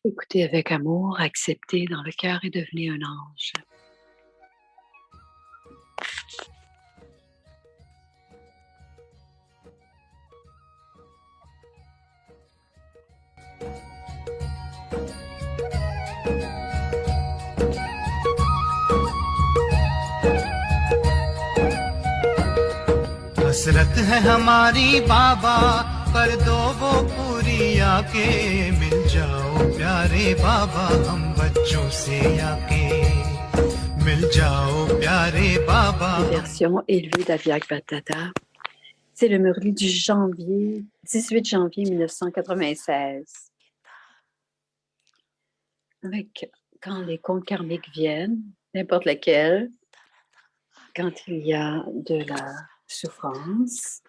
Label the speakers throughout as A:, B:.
A: Écoutez avec amour, acceptez dans le cœur et devenez un ange.
B: हसरत है हमारी बाबा कर दो वो पूरी आके मिल जाओ प्यारे बाबा हम बच्चों से आके मिल जाओ प्यारे बाबा
A: Version élevée d'Aviak Batata. C'est le Murli du 18 janvier 1996. Avec, quand les comptes karmiques viennent, n'importe lesquels, quand il y a de la souffrance,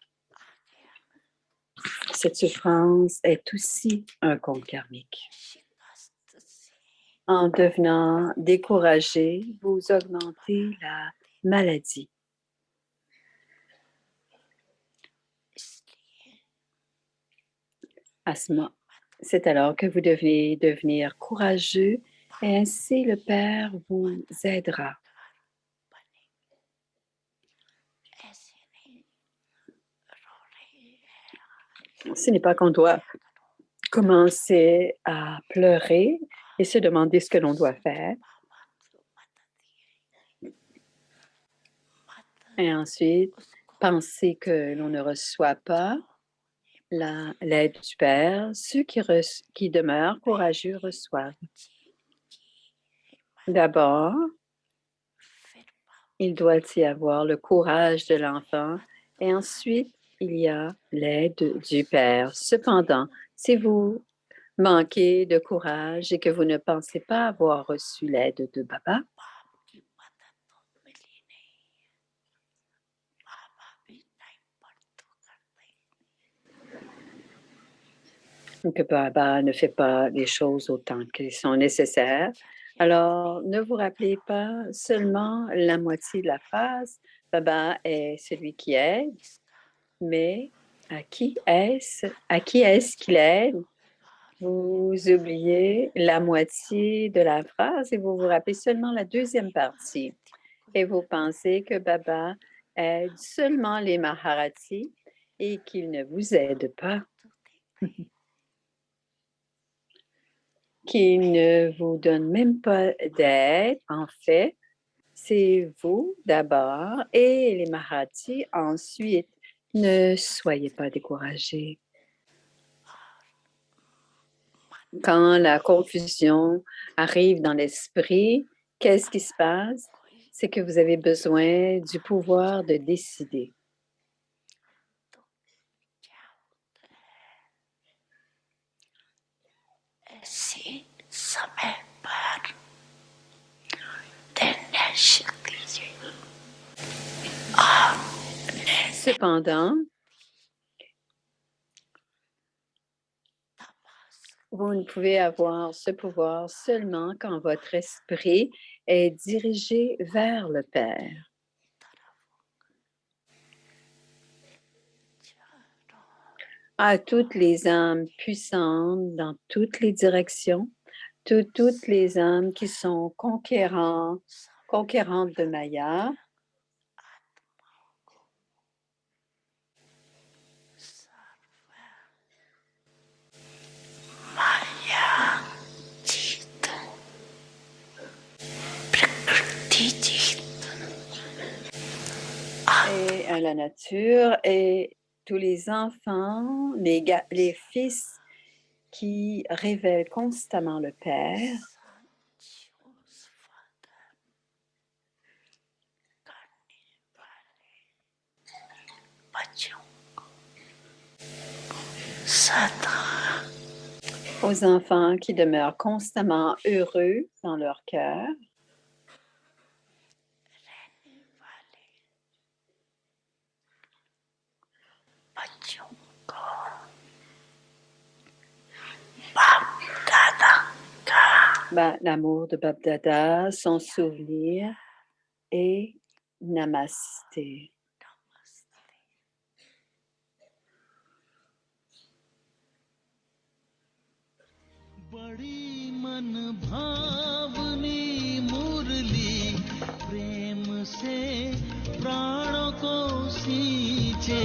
A: cette souffrance est aussi un compte karmique. En devenant découragé, vous augmentez la maladie. C'est alors que vous devez devenir courageux et ainsi le Père vous aidera. Ce n'est pas qu'on doit commencer à pleurer et se demander ce que l'on doit faire. Et ensuite, penser que l'on ne reçoit pas l'aide du Père. Ceux qui demeurent courageux reçoivent. D'abord, il doit y avoir le courage de l'enfant et ensuite, il y a l'aide du Père. Cependant, si vous manquez de courage et que vous ne pensez pas avoir reçu l'aide de Baba, ou que Baba ne fait pas les choses autant qu'elles sont nécessaires, alors ne vous rappelez pas seulement la moitié de la phrase. Baba est celui qui aide, mais à qui est-ce qu'il aide? Vous oubliez la moitié de la phrase et vous vous rappelez seulement la deuxième partie. Et vous pensez que Baba aide seulement les Maharatis et qu'il ne vous aide pas. Qu'il ne vous donne même pas d'aide. En fait, c'est vous d'abord et les Maharatis ensuite. Ne soyez pas découragés. Quand la confusion arrive dans l'esprit, qu'est-ce qui se passe? C'est que vous avez besoin du pouvoir de décider. Cependant, vous ne pouvez avoir ce pouvoir seulement quand votre esprit est dirigé vers le Père. À toutes les âmes puissantes dans toutes les directions, toutes les âmes qui sont conquérantes de Maya, et à la nature et tous les enfants, les fils qui révèlent constamment le Père, aux enfants qui demeurent constamment heureux dans leur cœur, l'amour de Bab-Dada, son souvenir et Namasté.
B: बड़ी मन भावनी मुरली प्रेम से प्राणों को सींचे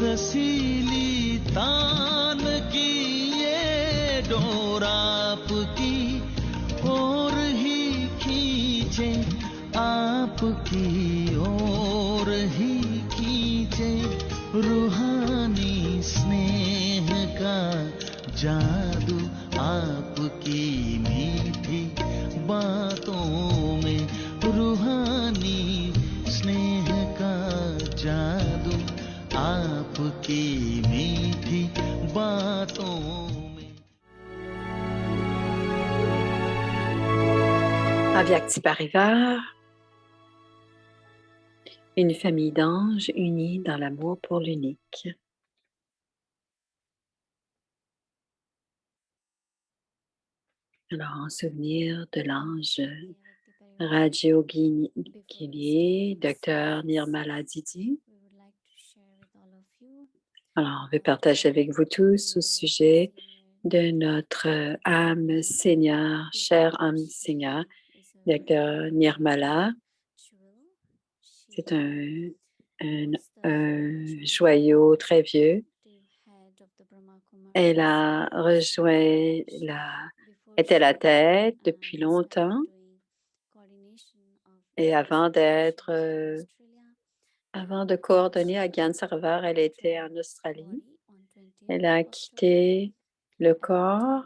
B: रसीली तान की ये डोर आपकी ओर ही खींचे आपकी ओर ही खींचे रूहानी स्नेह का जादू आपकी मीठी बातों में रूहानी स्नेह का जादू आपकी मीठी बातों में।
A: Avyakti Parivar, une famille d'anges unis dans l'amour pour l'unique. Alors, en souvenir de l'ange Rajyogini, Dr Nirmala Didi. Alors, on veut partager avec vous tous au sujet de notre âme Seigneur, chère âme Seigneur, Dr Nirmala. C'est un joyau très vieux. Elle a rejoint était la tête depuis longtemps et avant de coordonner à Gyan-Sarovar, elle était en Australie. Elle a quitté le corps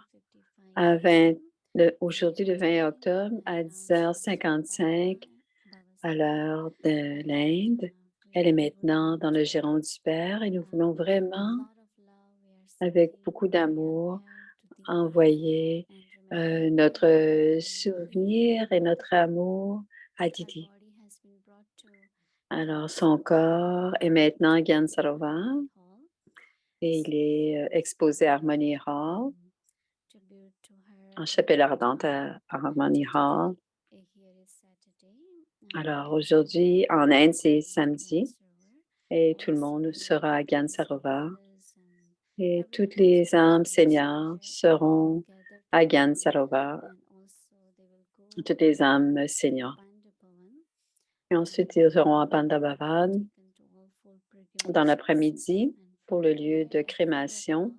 A: aujourd'hui le 20 octobre à 10h55 à l'heure de l'Inde. Elle est maintenant dans le giron du Père et nous voulons vraiment, avec beaucoup d'amour, envoyer notre souvenir et notre amour à Didi. Alors, son corps est maintenant Gyan Sarovar et il est exposé à Harmony Hall, en chapelle ardente à Harmony Hall. Alors, aujourd'hui, en Inde, c'est samedi et tout le monde sera à Gyan Sarovar. Et toutes les âmes seigneurs seront à Gyan Sarovar, toutes les âmes seigneurs. Et ensuite, ils seront à Pandavavan dans l'après-midi pour le lieu de crémation.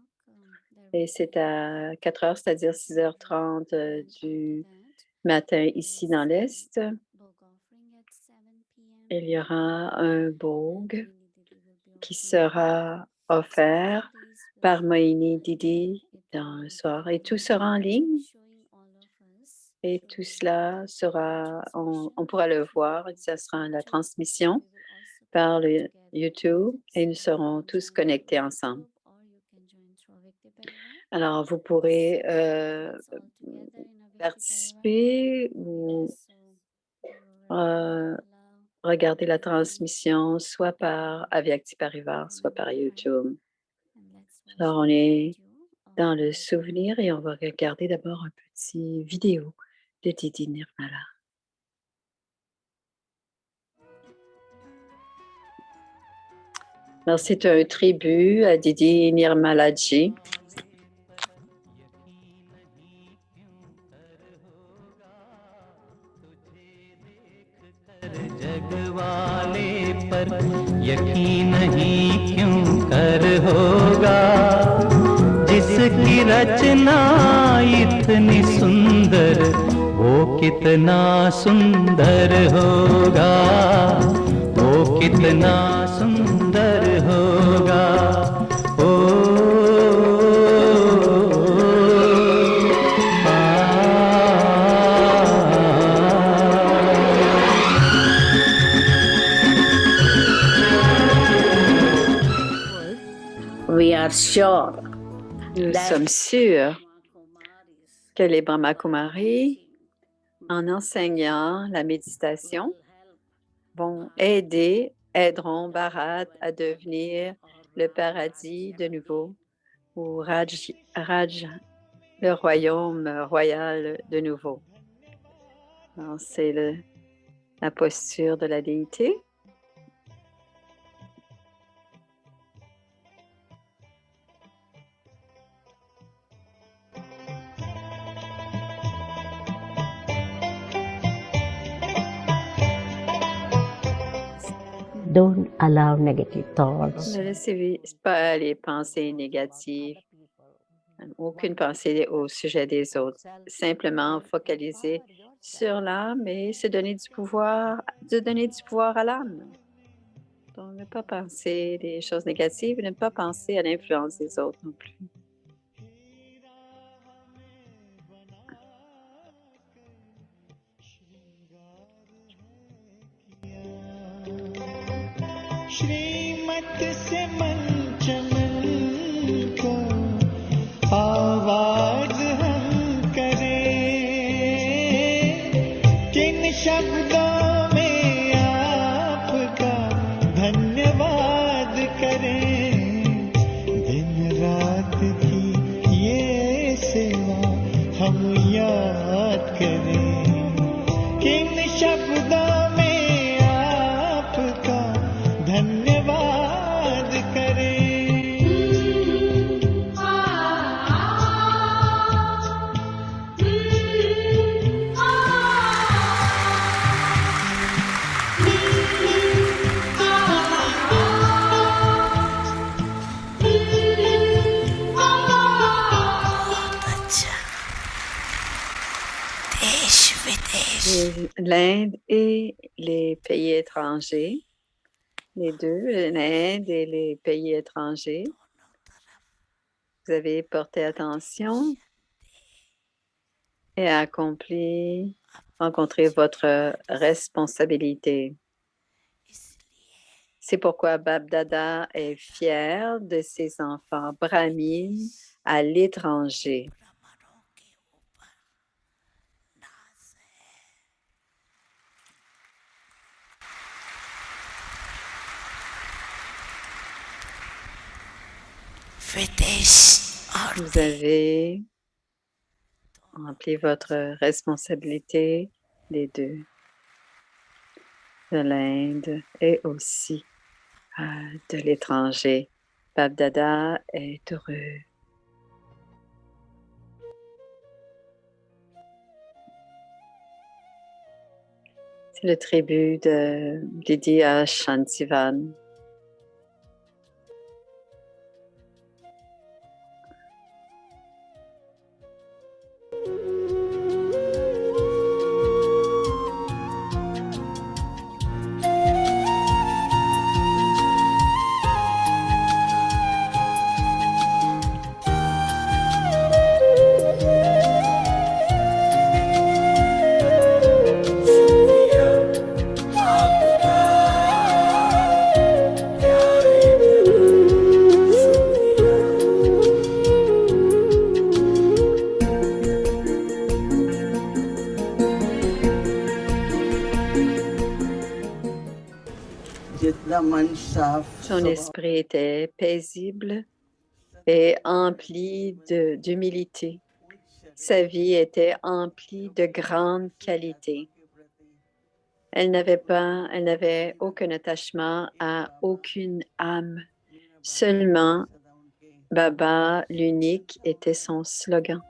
A: Et c'est à 4 heures, c'est-à-dire 6h30 du matin ici dans l'Est. Il y aura un bogue qui sera offert par Mohini Didi dans le soir. Et tout sera en ligne. Et tout cela sera, on pourra le voir, ça sera la transmission par le YouTube et nous serons tous connectés ensemble. Alors, vous pourrez participer ou regarder la transmission soit par Avyakti Parivar, soit par YouTube. Alors, on est dans le souvenir et on va regarder d'abord un petit vidéo de Didi Nirmala. Alors, c'est un tribut à Didi Nirmalaji.
B: जगवाले पर यकीन ही क्यों कर होगा जिसकी रचना इतनी सुंदर वो कितना सुंदर होगा वो कितना सुंदर होगा ओ
C: We are sure
A: Nous sommes sûrs que les Brahma Kumaris, en enseignant la méditation, aideront Bharat à devenir le paradis de nouveau, ou Raj, le royaume royal de nouveau. C'est la posture de la déité.
C: Don't allow negative thoughts.
A: Ne laissez pas les pensées négatives, aucune pensée au sujet des autres. Simplement focaliser sur l'âme et se donner du pouvoir, de donner du pouvoir à l'âme. Donc, ne pas penser des choses négatives, ne pas penser à l'influence des autres non plus.
B: श्रीमत से मन चमन को आवाज हम करें, किन शब्दों में आपका धन्यवाद करें, दिन रात की ये सेवा हम याद करें, किन शब्दों में आपका धन्यवाद करें।
A: L'Inde et les pays étrangers, les deux, l'Inde et les pays étrangers. Vous avez porté attention et rencontré votre responsabilité. C'est pourquoi Bap Dada est fier de ses enfants brahmines à l'étranger. Vous avez rempli votre responsabilité, les deux, de l'Inde et aussi de l'étranger. Bap Dada est heureux. C'est le tribut de Lydia Shantivan. Son esprit était paisible et empli d'humilité. Sa vie était emplie de grandes qualités. Elle n'avait aucun attachement à aucune âme. Seulement, Baba, l'unique, était son slogan.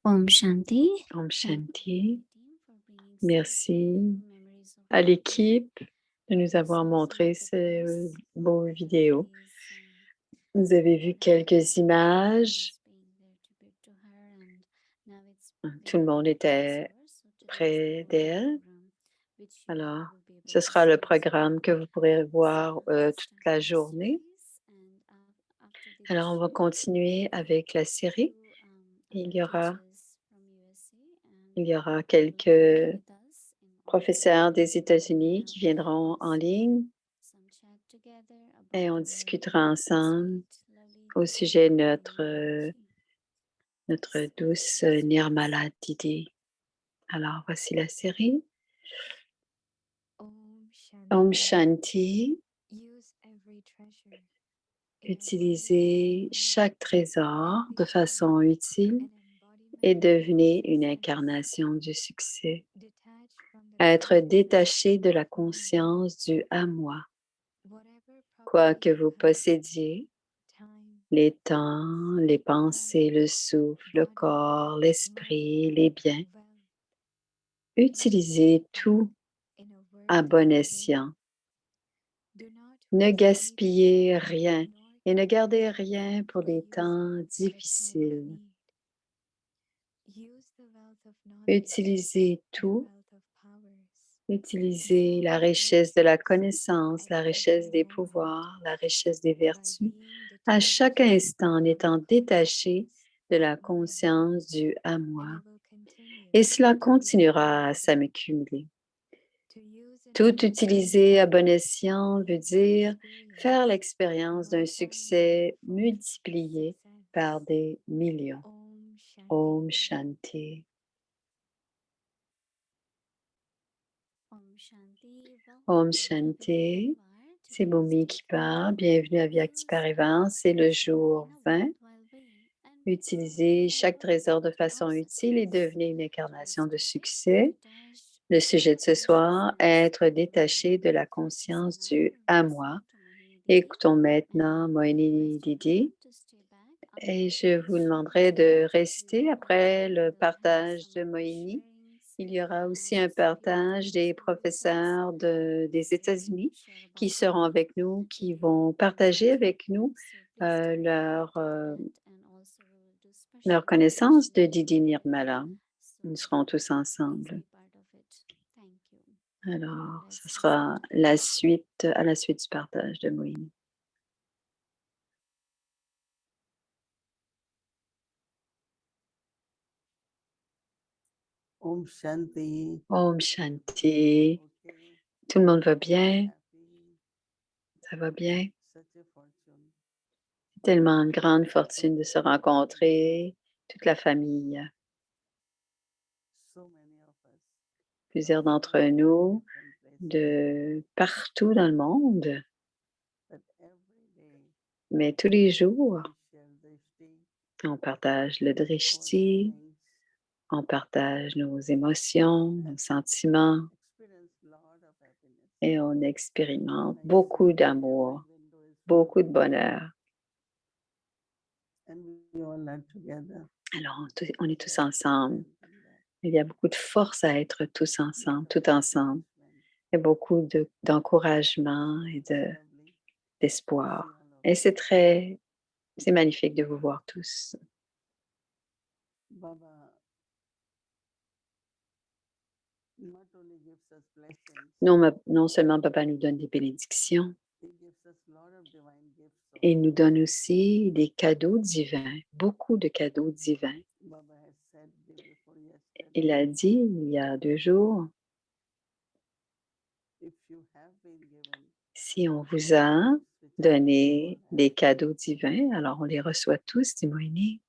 D: Om Shanti.
A: Om Shanti. Merci à l'équipe de nous avoir montré ces beaux vidéos. Vous avez vu quelques images. Tout le monde était près d'elle. Alors, ce sera le programme que vous pourrez voir toute la journée. Alors, on va continuer avec la série. Il y aura quelques professeurs des États-Unis qui viendront en ligne et on discutera ensemble au sujet de notre douce Nirmala Didi. Alors, voici la série. Om Shanti. Utilisez chaque trésor de façon utile et devenez une incarnation du succès. Être détaché de la conscience du à moi. Quoi que vous possédiez, les temps, les pensées, le souffle, le corps, l'esprit, les biens, utilisez tout à bon escient. Ne gaspillez rien et ne gardez rien pour des temps difficiles. Utilisez tout. Utilisez la richesse de la connaissance, la richesse des pouvoirs, la richesse des vertus, à chaque instant en étant détaché de la conscience du à moi. Et cela continuera à s'accumuler. Tout utiliser à bon escient veut dire faire l'expérience d'un succès multiplié par des millions. Om Shanti. Om Shanti. C'est Bhumi qui parle. Bienvenue à Vyakti Parivan. C'est le jour 20. Utilisez chaque trésor de façon utile et devenez une incarnation de succès. Le sujet de ce soir, être détaché de la conscience du à moi. Écoutons maintenant Mohini Didi et je vous demanderai de rester après le partage de Mohini. Il y aura aussi un partage des professeurs des États-Unis qui seront avec nous, qui vont partager avec nous leur connaissance de Didi Nirmala. Nous serons tous ensemble. Alors, ce sera à la suite du partage de Mohini.
E: Om Shanti.
A: Om Shanti. Tout le monde va bien? Ça va bien? C'est tellement une grande fortune de se rencontrer, toute la famille. Plusieurs d'entre nous de partout dans le monde. Mais tous les jours, on partage le drishti, on partage nos émotions, nos sentiments et on expérimente beaucoup d'amour, beaucoup de bonheur. Alors, on est tous ensemble. Il y a beaucoup de force à être tous ensemble, tout ensemble. Il y a beaucoup d'encouragement et d'espoir. Et c'est magnifique de vous voir tous. Non seulement Papa nous donne des bénédictions, et il nous donne aussi des cadeaux divins, beaucoup de cadeaux divins. Il a dit il y a 2 jours, si on vous a donné des cadeaux divins, alors on les reçoit tous, dit Mohini.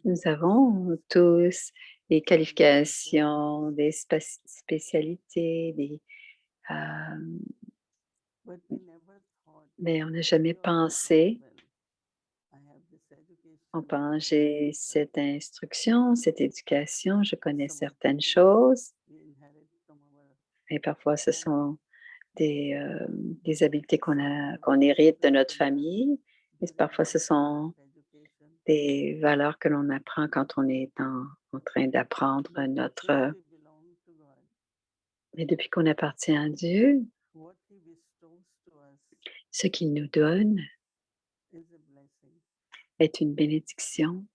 A: Nous avons tous des qualifications, des spécialités, mais on n'a jamais pensé, j'ai cette instruction, cette éducation, je connais certaines choses, et parfois ce sont des habiletés qu'on hérite de notre famille, et parfois ce sont des valeurs que l'on apprend quand on est en train d'apprendre mais depuis qu'on appartient à Dieu, ce qu'il nous donne est une bénédiction,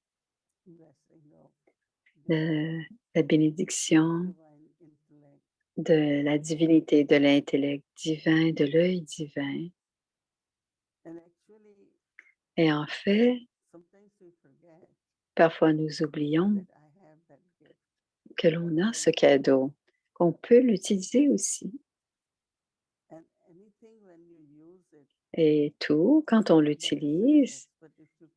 A: la bénédiction de la divinité, de l'intellect divin, de l'œil divin. Et en fait, parfois nous oublions que l'on a ce cadeau, qu'on peut l'utiliser aussi. Et tout, quand on l'utilise,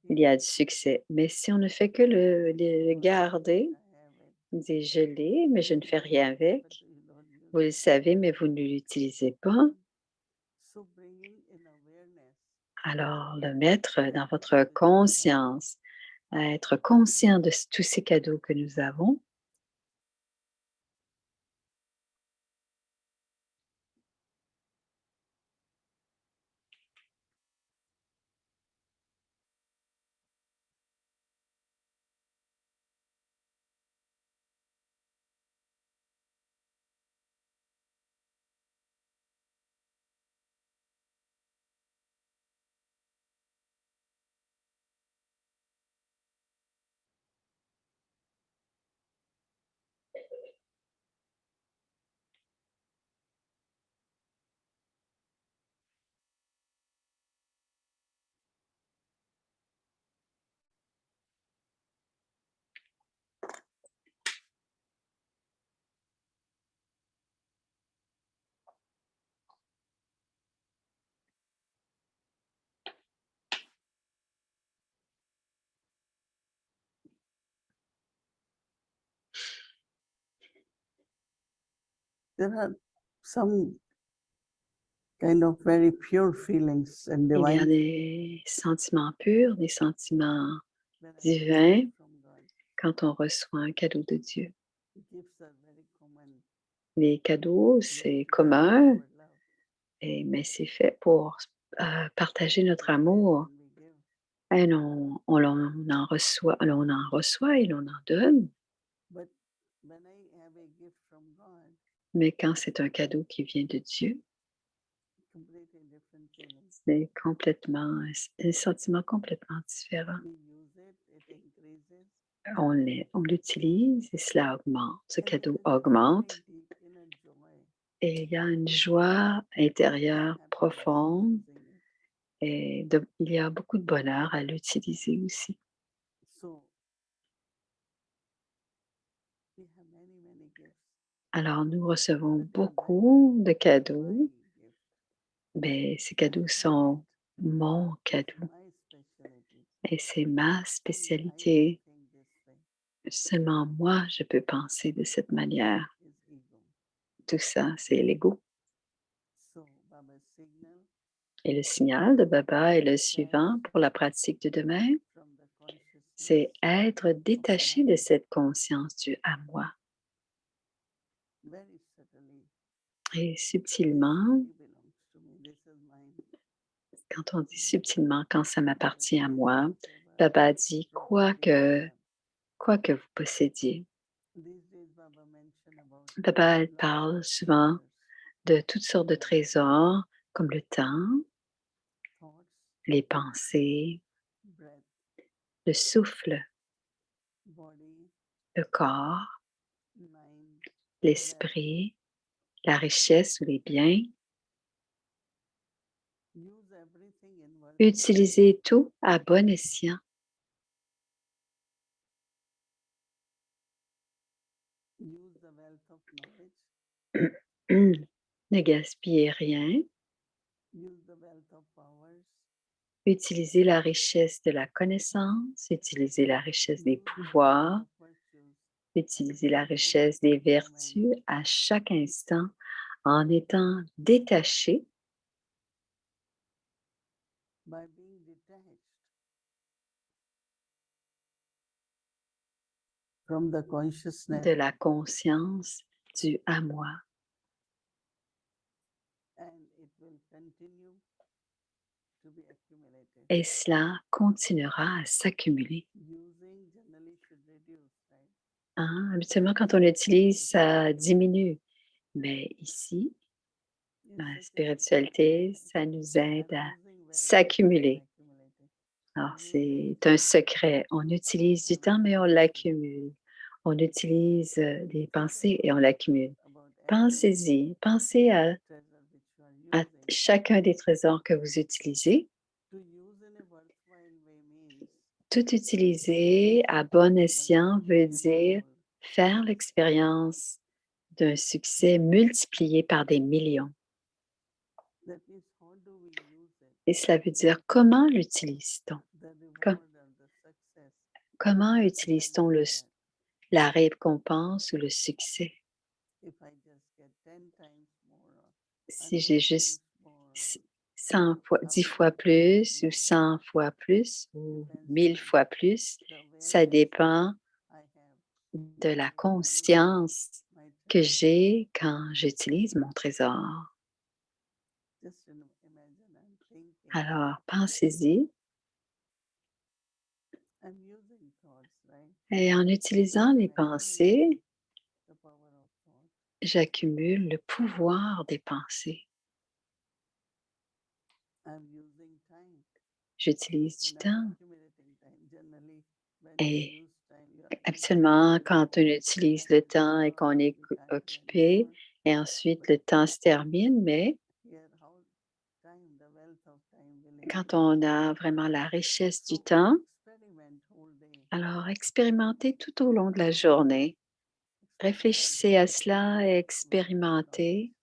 A: il y a du succès. Mais si on ne fait que le garder, on dit: «Je l'ai, mais je ne fais rien avec». Vous le savez, mais vous ne l'utilisez pas. Alors, le mettre dans votre conscience, à être conscient de tous ces cadeaux que nous avons.
E: There are some kind of very pure feelings and
A: Il y a
E: divine
A: des sentiments purs, des sentiments
E: when I
A: divins
E: receive from God.
A: quand on reçoit un cadeau de Dieu.
E: Gifts are very common.
A: Les cadeaux, c'est commun, mais c'est fait pour partager notre amour. Et on en reçoit et l'on en donne.
E: But when I have a gift from God,
A: Mais quand c'est un cadeau qui vient de Dieu,
E: completely different feeling.
A: c'est complètement un sentiment complètement différent.
E: We use it increases.
A: On l'utilise et cela augmente. Ce
E: And there
A: cadeau
E: is a
A: augmente
E: very deep inner joy
A: et il y a une joie intérieure
E: happiness
A: profonde
E: using it.
A: et il y a beaucoup de bonheur à l'utiliser aussi.
E: So we have many gifts.
A: Alors, nous recevons
E: But they are
A: beaucoup de
E: very
A: cadeaux,
E: my gift.
A: mais ces cadeaux sont mon cadeau
E: My specialty.
A: et c'est ma
E: Only I
A: spécialité.
E: can think this way.
A: Seulement moi, je peux penser de cette manière.
E: Is ego.
A: Tout ça, c'est l'ego.
E: So Baba's signal
A: Et le signal de Baba est le suivant pour la pratique de demain,
E: from the consciousness
A: c'est être détaché de cette conscience du à moi.
E: very subtly.
A: Et subtilement,
E: It belongs to me. This is mine.
A: quand on dit subtilement, quand ça m'appartient à moi, Baba dit quoi que vous possédiez.
E: These days Baba mentioned about
A: Baba elle
E: life
A: parle souvent
E: treasures,
A: de toutes sortes de trésors comme le temps,
E: thoughts,
A: les pensées,
E: breath,
A: le souffle,
E: body,
A: le corps,
E: mind,
A: l'esprit, la richesse ou les biens.
E: use everything in world.
A: Utilisez tout à bon escient.
E: Use the wealth of knowledge.
A: Ne gaspillez rien.
E: Use the wealth of powers.
A: Utilisez la richesse de la connaissance, utilisez la richesse des
E: Use the wealth
A: pouvoirs,
E: of virtues.
A: utilisez la richesse des vertus à chaque instant en étant détaché
E: By being detached from the consciousness,
A: de la conscience du à moi.
E: and it will continue to be accumulated.
A: Et cela continuera à s'accumuler.
E: Using generally should reduce, right?
A: Hein? Habituellement, quand on utilise, ça diminue. Mais ici, dans la spiritualité, ça nous aide à s'accumuler. Alors, c'est un secret. On utilise du temps, mais on l'accumule. On utilise des pensées et on l'accumule. Pensez-y, pensez à chacun des trésors que vous utilisez. Tout utiliser à bon escient veut dire faire l'expérience d'un succès multiplié par des millions. Et cela veut dire comment l'utilise-t-on?
E: the
A: Co-
E: reward or the success
A: Comment
E: that
A: utilise-t-on
E: I get.
A: la récompense ou le succès?
E: If I just get 10 times more or
A: Si
E: 100
A: j'ai
E: times
A: juste
E: more or
A: 100 fois, 10
E: 1000
A: fois
E: times
A: plus ou
E: more,
A: 100 fois plus ou
E: depends
A: 1000
E: on
A: fois plus,
E: the
A: ça
E: awareness
A: dépend
E: I have
A: de la
E: when I'm using
A: conscience
E: my
A: que
E: treasure.
A: j'ai quand j'utilise mon trésor.
E: Just imagine I'm thinking,
A: Alors, pensez-y.
E: I'm using thoughts, right?
A: Et en utilisant les
E: I'm accumulating
A: pensées,
E: the power of thought.
A: j'accumule le pouvoir des pensées.
E: I'm using time
A: J'utilise du
E: and I'm
A: temps.
E: accumulating time. Generally, when
A: Et
E: you use time, you are
A: habituellement,
E: busy
A: quand on
E: and
A: utilise le
E: time goes
A: temps et
E: on
A: qu'on
E: and
A: est
E: the time can go
A: occupé,
E: on.
A: et ensuite
E: But
A: le temps se termine, mais
E: here, how time, the wealth of time will
A: quand
E: increase.
A: on a vraiment la richesse du
E: So
A: temps,
E: experiment whole day.
A: alors expérimentez tout au long de la
E: How
A: journée.
E: experiment
A: Réfléchissez à
E: how
A: cela et
E: my
A: expérimentez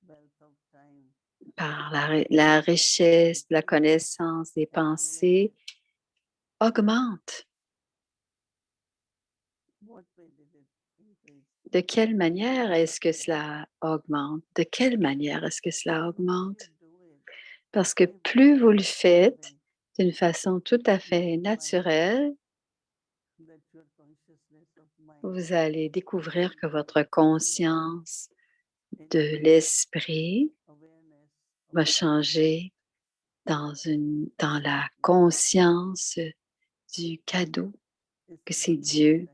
E: wealth of time
A: par la richesse, la connaissance des pensées
E: accumulated.
A: augmente.
E: What way did it increase?
A: De quelle manière est-ce que cela augmente? De quelle manière est-ce que cela
E: Because when
A: augmente?
E: you do it
A: Parce que
E: very
A: plus vous le
E: natural
A: faites
E: way,
A: d'une façon tout à
E: you
A: fait
E: will find
A: naturelle,
E: that your consciousness of mind
A: vous allez découvrir que
E: will
A: votre
E: change
A: conscience de
E: into
A: l'esprit
E: awareness of
A: va
E: the gift.
A: changer dans la
E: Absolutely.
A: conscience du cadeau
E: It's
A: que c'est
E: not my
A: Dieu.
E: time.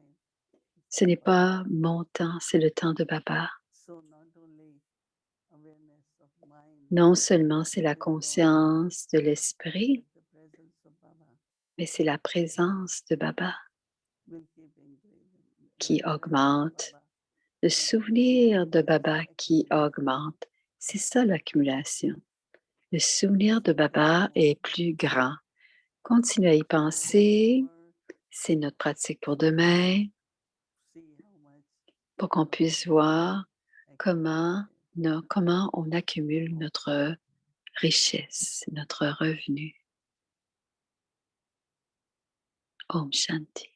E: It's
A: Ce
E: the
A: n'est
E: Baba.
A: pas mon temps, c'est le temps de Baba.
E: So not only awareness of mind
A: Non seulement c'est la
E: will go on,
A: conscience de l'esprit,
E: but the presence of Baba
A: mais c'est la présence de Baba
E: will keep increasing.
A: qui
E: The memory of
A: augmente,
E: Baba
A: le
E: will keep
A: souvenir de
E: increasing. That's
A: Baba qui
E: accumulation.
A: augmente. C'est ça l'accumulation. Le souvenir de
E: So think
A: Baba
E: more.
A: est plus grand. Continuez à y
E: Tomorrow
A: penser.
E: work,
A: C'est notre pratique pour demain,
E: see how much
A: pour qu'on
E: we
A: puisse
E: have
A: voir comment,
E: accumulated.
A: comment on accumule notre richesse, notre revenu. Om Shanti.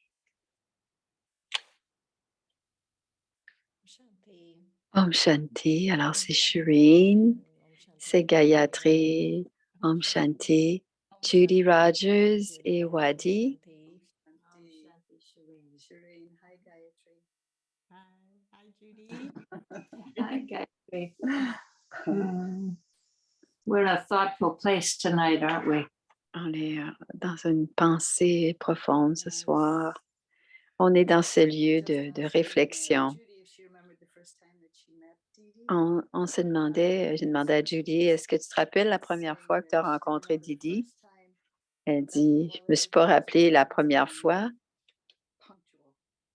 A: Om Shanti. Alors, c'est Shireen, c'est Gayatri, Om Shanti, Judy Rogers et Wadi.
F: Shireen. Hi, Gayatri. Hi, Judy.
C: Hi, Gayatri. We're in a thoughtful place tonight, aren't we?
A: On est dans une pensée profonde ce soir. On est dans ce lieu de réflexion.
F: Judy, if she remembered the first time that she met Didi.
A: On se demandait, j'ai demandé à Judy, est-ce que tu te rappelles la première fois que tu as rencontré Didi? Elle dit, je ne me suis pas rappelé la première fois,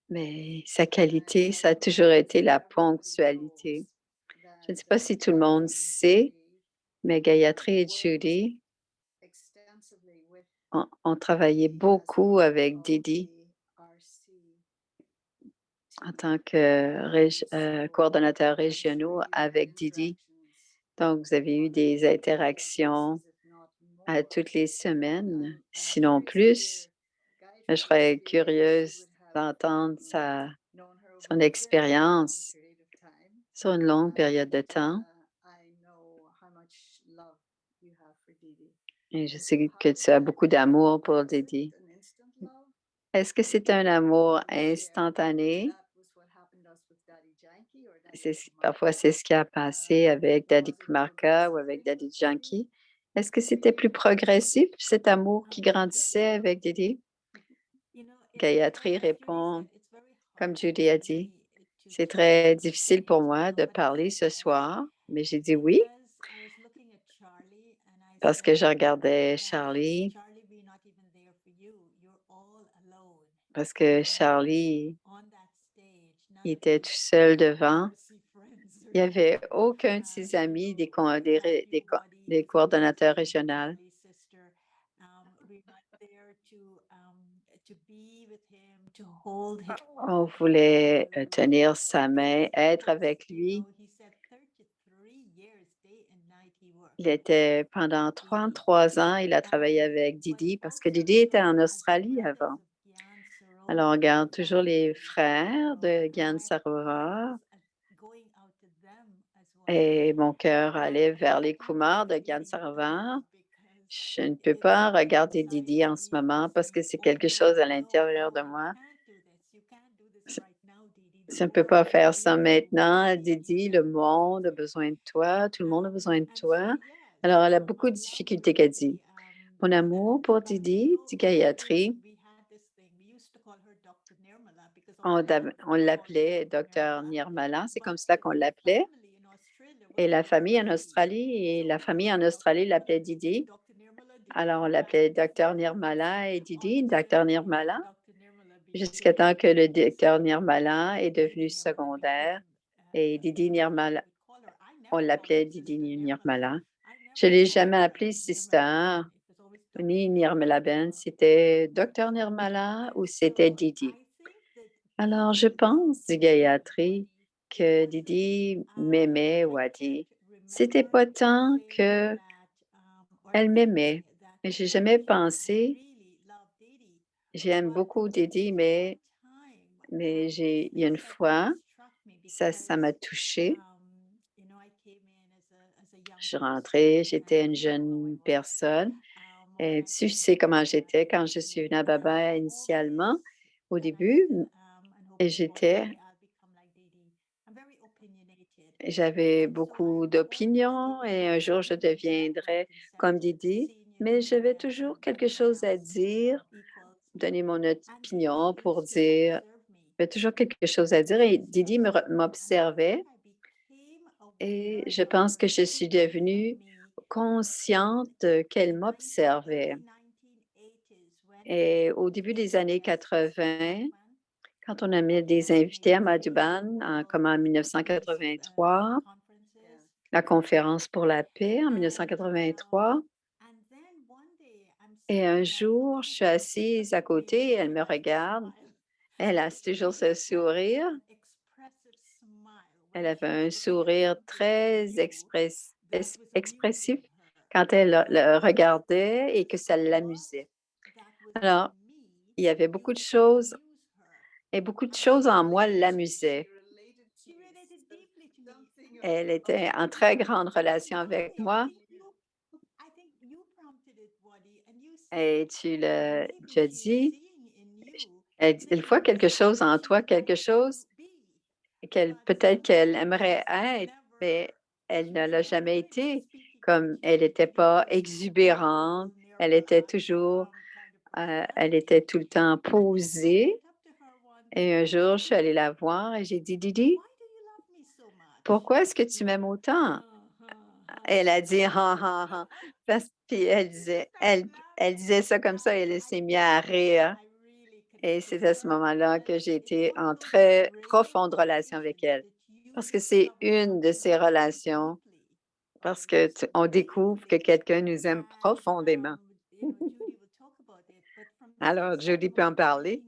A: mais sa qualité, ça a toujours été la ponctualité. Je ne sais pas si tout le monde sait, mais Gayatri et Judy ont travaillé beaucoup avec Didi en tant que coordonnateurs régionaux avec Didi. Donc, vous avez eu des interactions à toutes les semaines, sinon plus. Je serais curieuse d'entendre son expérience sur une longue période de temps. Et je sais que tu as beaucoup d'amour pour Didi. Est-ce que c'est un amour instantané? Parfois, c'est ce qui a passé avec Daddy Kumarka ou avec Daddy Janki. Est-ce que c'était plus progressif, cet amour qui grandissait avec Didi? Gayatri répond, comme Judy a dit, c'est très difficile pour moi de parler ce soir, mais j'ai dit oui parce que je regardais Charlie, parce que Charlie était tout seul devant. Il n'y avait aucun de ses amis des coordonnateurs régionaux. On voulait tenir sa main, être avec lui. Il était pendant 33 ans, il a travaillé avec Didi parce que Didi était en Australie avant. Alors, on regarde toujours les frères de Gyan Sarovar et mon cœur allait vers les Kumar de Gyan Sarovar. Je ne peux pas regarder Didi en ce moment parce que c'est quelque chose à l'intérieur de moi. Je ne peux pas faire ça maintenant. Didi, le monde a besoin de toi. Tout le monde a besoin de toi. Alors, elle a beaucoup de difficultés qu'elle dit. Mon amour pour Didi, dit Gayatri, on l'appelait docteur Nirmala, c'est comme ça qu'on l'appelait. Et la famille en Australie l'appelait Didi. Alors, on l'appelait docteur Nirmala et Didi, docteur Nirmala, jusqu'à temps que le docteur Nirmala est devenu secondaire. Et Didi Nirmala, on l'appelait Didi Nirmala. Je ne l'ai jamais appelé sister ni Nirmala Ben. C'était docteur Nirmala ou c'était Didi. Alors, je pense, dit Gayatri, que Didi m'aimait ou a dit. C'était pas tant que elle m'aimait, mais j'ai jamais pensé. J'aime beaucoup Didi, mais il y a une fois, ça m'a touchée. Je suis rentrée, j'étais une jeune personne. Et tu sais comment j'étais quand je suis venue à Baba initialement, au début, et j'avais beaucoup d'opinions et un jour je deviendrais comme Didi, mais j'avais toujours quelque chose à dire, donner mon opinion pour dire, j'avais toujours quelque chose à dire et Didi m'observait et je pense que je suis devenue consciente qu'elle m'observait. Et au début des années 80, quand on a mis des invités à Madhuban, comme en 1983, la conférence pour la paix en 1983, et un jour, je suis assise à côté et elle me regarde. Elle a toujours ce sourire. Elle avait un sourire très expressif quand elle le regardait et que ça l'amusait. Alors, il y avait beaucoup de choses et beaucoup de choses en moi l'amusaient. Elle était en très grande relation avec moi et tu as dit, elle voit quelque chose en toi, quelque chose peut-être qu'elle aimerait être, mais elle ne l'a jamais été. Comme elle n'était pas exubérante, elle était elle était tout le temps posée. Et un jour, je suis allée la voir et j'ai dit, Didi, pourquoi est-ce que tu m'aimes autant? Elle a dit, ha, ha, ha. Puis elle disait ça comme ça et elle s'est mise à rire. Et c'est à ce moment-là que j'ai été en très profonde relation avec elle. Parce que c'est une de ces relations, parce que on découvre que quelqu'un nous aime profondément. Alors, Judy peut en parler,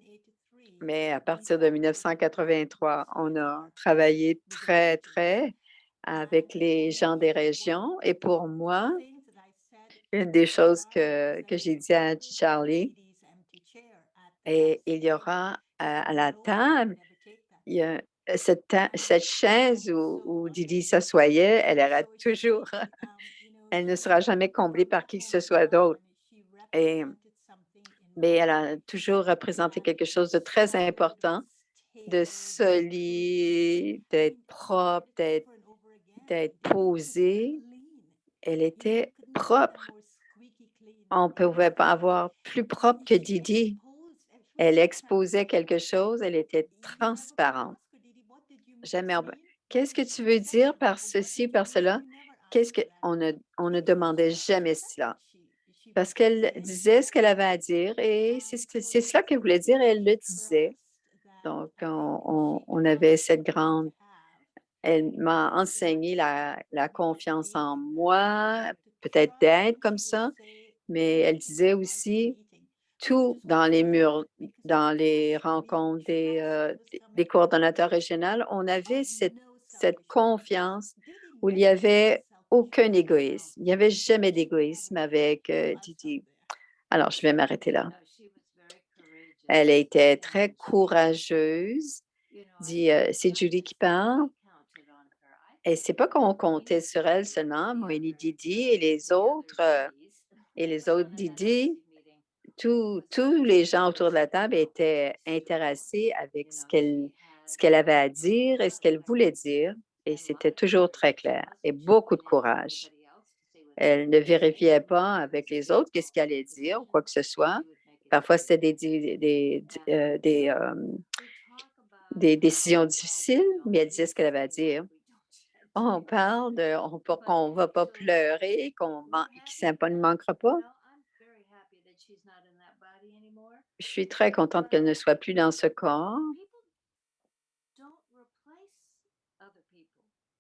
A: mais à partir de 1983, on a travaillé très, très avec les gens des régions. Et pour moi, une des choses que j'ai dit à Charlie, et il y aura à la table, il y a cette chaise où Didi s'assoyait, elle ne sera jamais comblée par qui que ce soit d'autre. Mais elle a toujours représenté quelque chose de très important, de solide, d'être propre, d'être posée. Elle était propre. On ne pouvait pas avoir plus propre que Didi. Elle exposait quelque chose, elle était transparente. Jamais Qu'est-ce que tu veux dire par ceci, par cela? On ne demandait jamais cela. Parce qu'elle disait ce qu'elle avait à dire et c'est cela qu'elle voulait dire et elle le disait. Donc, on avait cette grande... Elle m'a enseigné la confiance en moi, peut-être d'être comme ça, mais elle disait aussi tout dans les murs, dans les rencontres des coordonnateurs régionaux, on avait cette confiance où il y avait aucun égoïsme. Il n'y avait jamais d'égoïsme avec Didi. Alors, je vais m'arrêter là. Elle était très courageuse. Dit, c'est Judy qui parle. Et c'est pas qu'on comptait sur elle seulement, moi et Didi et les autres Didi. Tous les gens autour de la table étaient intéressés avec ce qu'elle avait à dire et ce qu'elle voulait dire. Et c'était toujours très clair et beaucoup de courage. Elle ne vérifiait pas avec les autres qu'est-ce qu'elle allait dire ou quoi que ce soit. Parfois, c'était des décisions difficiles, mais elle disait ce qu'elle avait à dire. On parle qu'on ne va pas pleurer, que ça ne manquera pas. Je suis très contente qu'elle ne soit plus dans ce corps.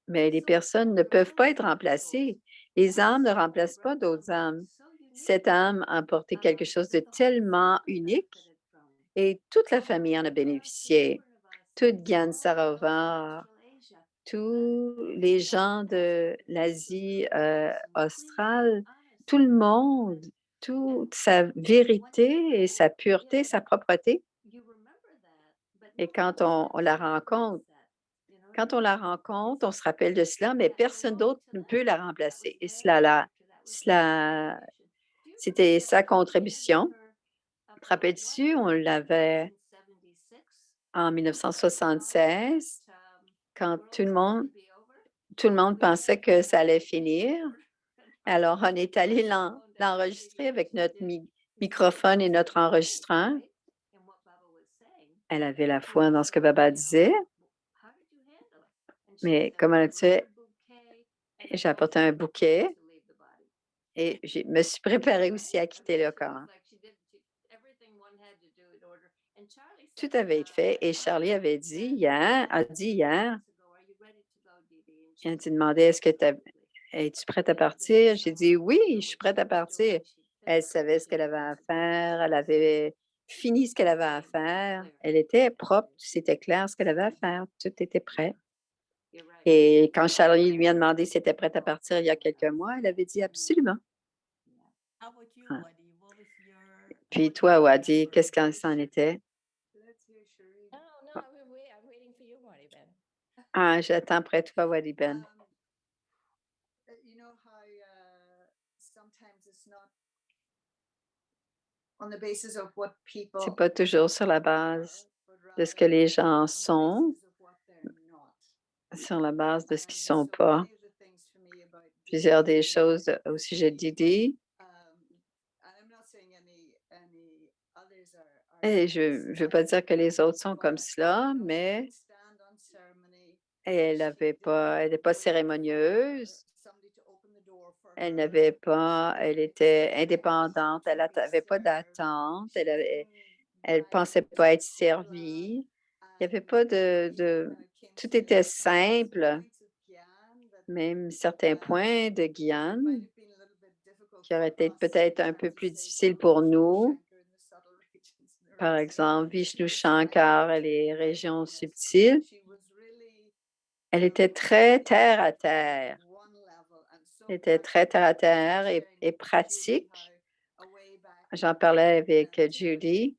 A: Mais les personnes ne peuvent pas être remplacées. Les âmes ne remplacent pas d'autres âmes. Cette âme a apporté quelque chose de tellement unique et toute la famille en a bénéficié. Toute Gyan Sarovar, tous les gens de l'Asie australe, tout le monde, toute sa vérité et sa pureté, sa propreté. Et quand on la rencontre, on se rappelle de cela, mais personne d'autre ne peut la remplacer. Et c'était sa contribution. Te rappelles-tu, on l'avait en 1976, quand tout le monde pensait que ça allait finir. Alors, on est allé l'enregistrer avec notre microphone et notre enregistreur. Elle avait la foi dans ce que Baba disait. Mais comment tu sais, j'ai apporté un bouquet et je me suis préparée aussi à quitter le corps. Tout avait été fait et Charlie a dit hier, elle dit demandé est-ce que es-tu prête à partir? J'ai dit oui, je suis prête à partir. Elle savait ce qu'elle avait à faire, elle avait fini ce qu'elle avait à faire. Elle était propre, c'était clair ce qu'elle avait à faire, tout était prêt. Et quand Charlie lui a demandé si elle était prête à partir il y a quelques mois, elle avait dit absolument.
F: How about you,
A: Ah.
F: Wadi? What was your
A: Puis toi, Wadi, qu'est-ce que ça en était?
F: Let's hear Shireen.
G: No, I'm waiting for you, Wadi Ben.
A: Ah, j'attends près de toi, Wadi Ben.
F: You know how sometimes it's not on the basis of what people
A: C'est pas toujours sur la base de ce que les gens sont, sur la base de ce qu'ils sont pas. Plusieurs des choses au sujet de Didi. Et je ne veux pas dire que les autres sont comme cela, mais elle n'était pas cérémonieuse. Elle était indépendante. Elle n'avait pas d'attente. Elle pensait pas être servie. Il n'y avait pas tout était simple. Même certains points de Guyane qui auraient été peut-être un peu plus difficiles pour nous. Par exemple, Vishnu Shankar et les régions subtiles. Elle était très terre à terre. Elle était très terre à terre et pratique. J'en parlais avec Judy.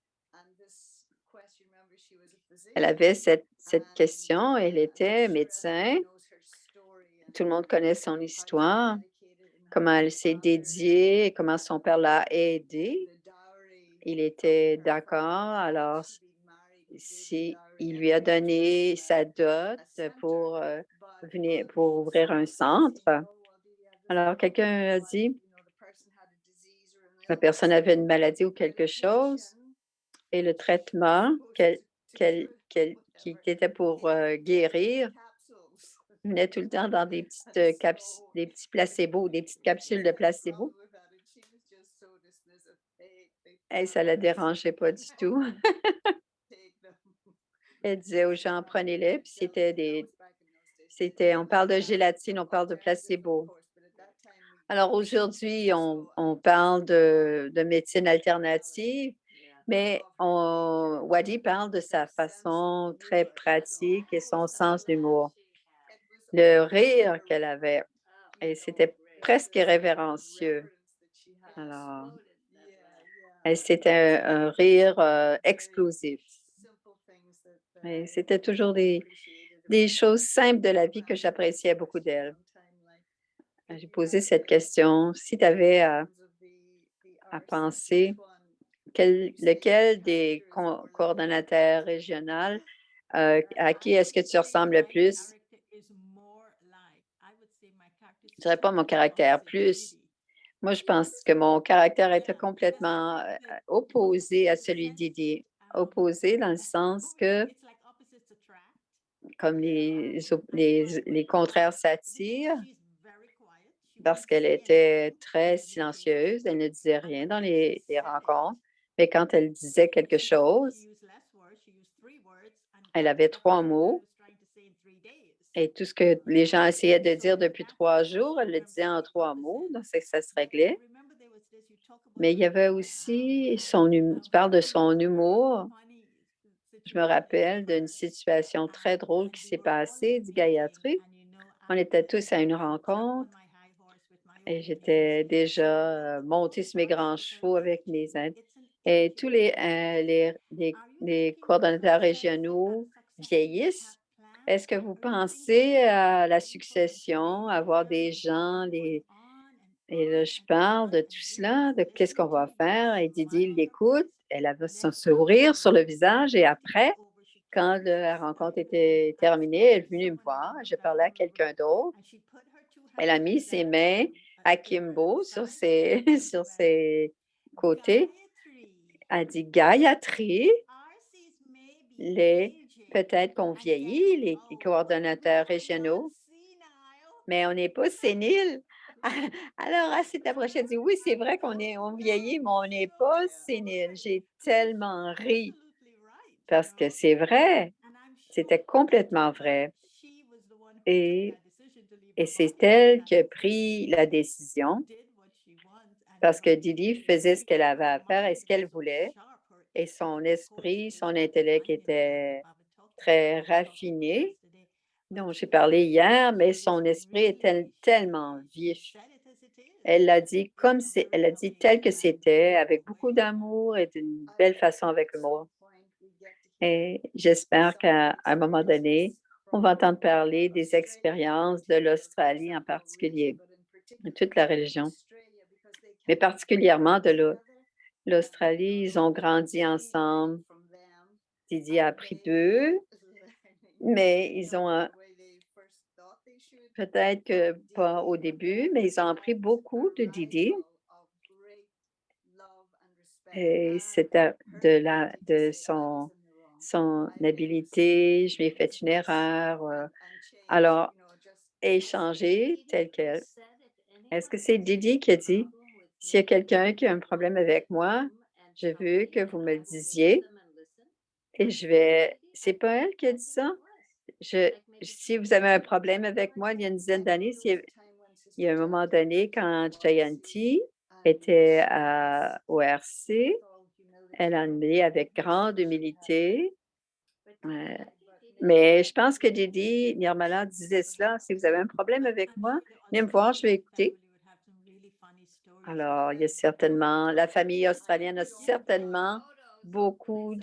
A: Elle avait cette question. Elle était médecin. Tout le monde connaît son histoire, comment elle s'est dédiée, comment son père l'a aidée. Il était d'accord. Alors, il lui a donné sa dot pour ouvrir un centre. Alors, quelqu'un a dit, la personne avait une maladie ou quelque chose, et le traitement qui était pour guérir venait tout le temps dans des petits placebos, des petites capsules de placebo. Et ça ne la dérangeait pas du tout. Elle disait aux gens, prenez-les, puis on parle de gélatine, on parle de placebo. Alors aujourd'hui, on parle de médecine alternative, mais Wadi parle de sa façon très pratique et son sens d'humour. Le rire qu'elle avait Et c'était presque irrévérencieux. Alors, c'était un rire explosif. Et c'était toujours des choses simples de la vie que j'appréciais beaucoup d'elle. J'ai posé cette question, si tu avais à penser, lequel des coordonnateurs régionaux, à qui est-ce que tu ressembles le plus? Je dirais pas mon caractère plus. Moi, je pense que mon caractère était complètement opposé à celui de Didi. Opposé dans le sens que, comme les contraires s'attirent, parce qu'elle était très silencieuse, elle ne disait rien dans les rencontres, mais quand elle disait quelque chose, elle avait 3 mots et tout ce que les gens essayaient de dire depuis 3 jours, elle le disait en 3 mots, donc ça se réglait. Mais il y avait aussi tu parles de son humour. Je me rappelle d'une situation très drôle qui s'est passée, dit Gayatri. On était tous à une rencontre et j'étais déjà montée sur mes grands chevaux avec mes aides. Et tous les coordonnateurs régionaux vieillissent. Est-ce que vous pensez à la succession, avoir des gens, et là, je parle de tout cela, de qu'est-ce qu'on va faire. Et Didi l'écoute, elle avait son sourire sur le visage et après, quand la rencontre était terminée, elle est venue me voir. Je parlais à quelqu'un d'autre. Elle a mis ses mains à Kimbo sur sur ses côtés. Elle a dit Gayatri, peut-être qu'on vieillit, les coordonnateurs régionaux, mais on n'est pas sénile. Alors, à cette approche, elle dit oui, c'est vrai on vieillit, mais on n'est pas sénile. J'ai tellement ri parce que c'est vrai. C'était complètement vrai. Et c'est elle qui a pris la décision parce que Didi faisait ce qu'elle avait à faire et ce qu'elle voulait. Et son esprit, son intellect était très raffiné, dont j'ai parlé hier, mais son esprit est tellement vif. Elle l'a dit elle a dit tel que c'était, avec beaucoup d'amour et d'une belle façon avec humour. Et j'espère qu'à un moment donné, on va entendre parler des expériences de l'Australie en particulier, de toute la religion, mais particulièrement de l'Australie. Ils ont grandi ensemble. Didi a appris d'eux, mais ils ont peut-être que pas au début, mais ils ont appris beaucoup de Didi. Et c'était de son habileté. Je lui ai fait une erreur. Alors, échanger tel quel. Est-ce que c'est Didi qui a dit, s'il y a quelqu'un qui a un problème avec moi, je veux que vous me le disiez et c'est pas elle qui a dit ça? Si vous avez un problème avec moi, il y a une dizaine d'années, il y a un moment donné, quand Jayanti était au RC, elle a demandé avec grande humilité, mais je pense que Didi Nirmala disait cela, si vous avez un problème avec moi, venez me voir, je vais écouter. Alors, il y a certainement, la famille australienne a certainement beaucoup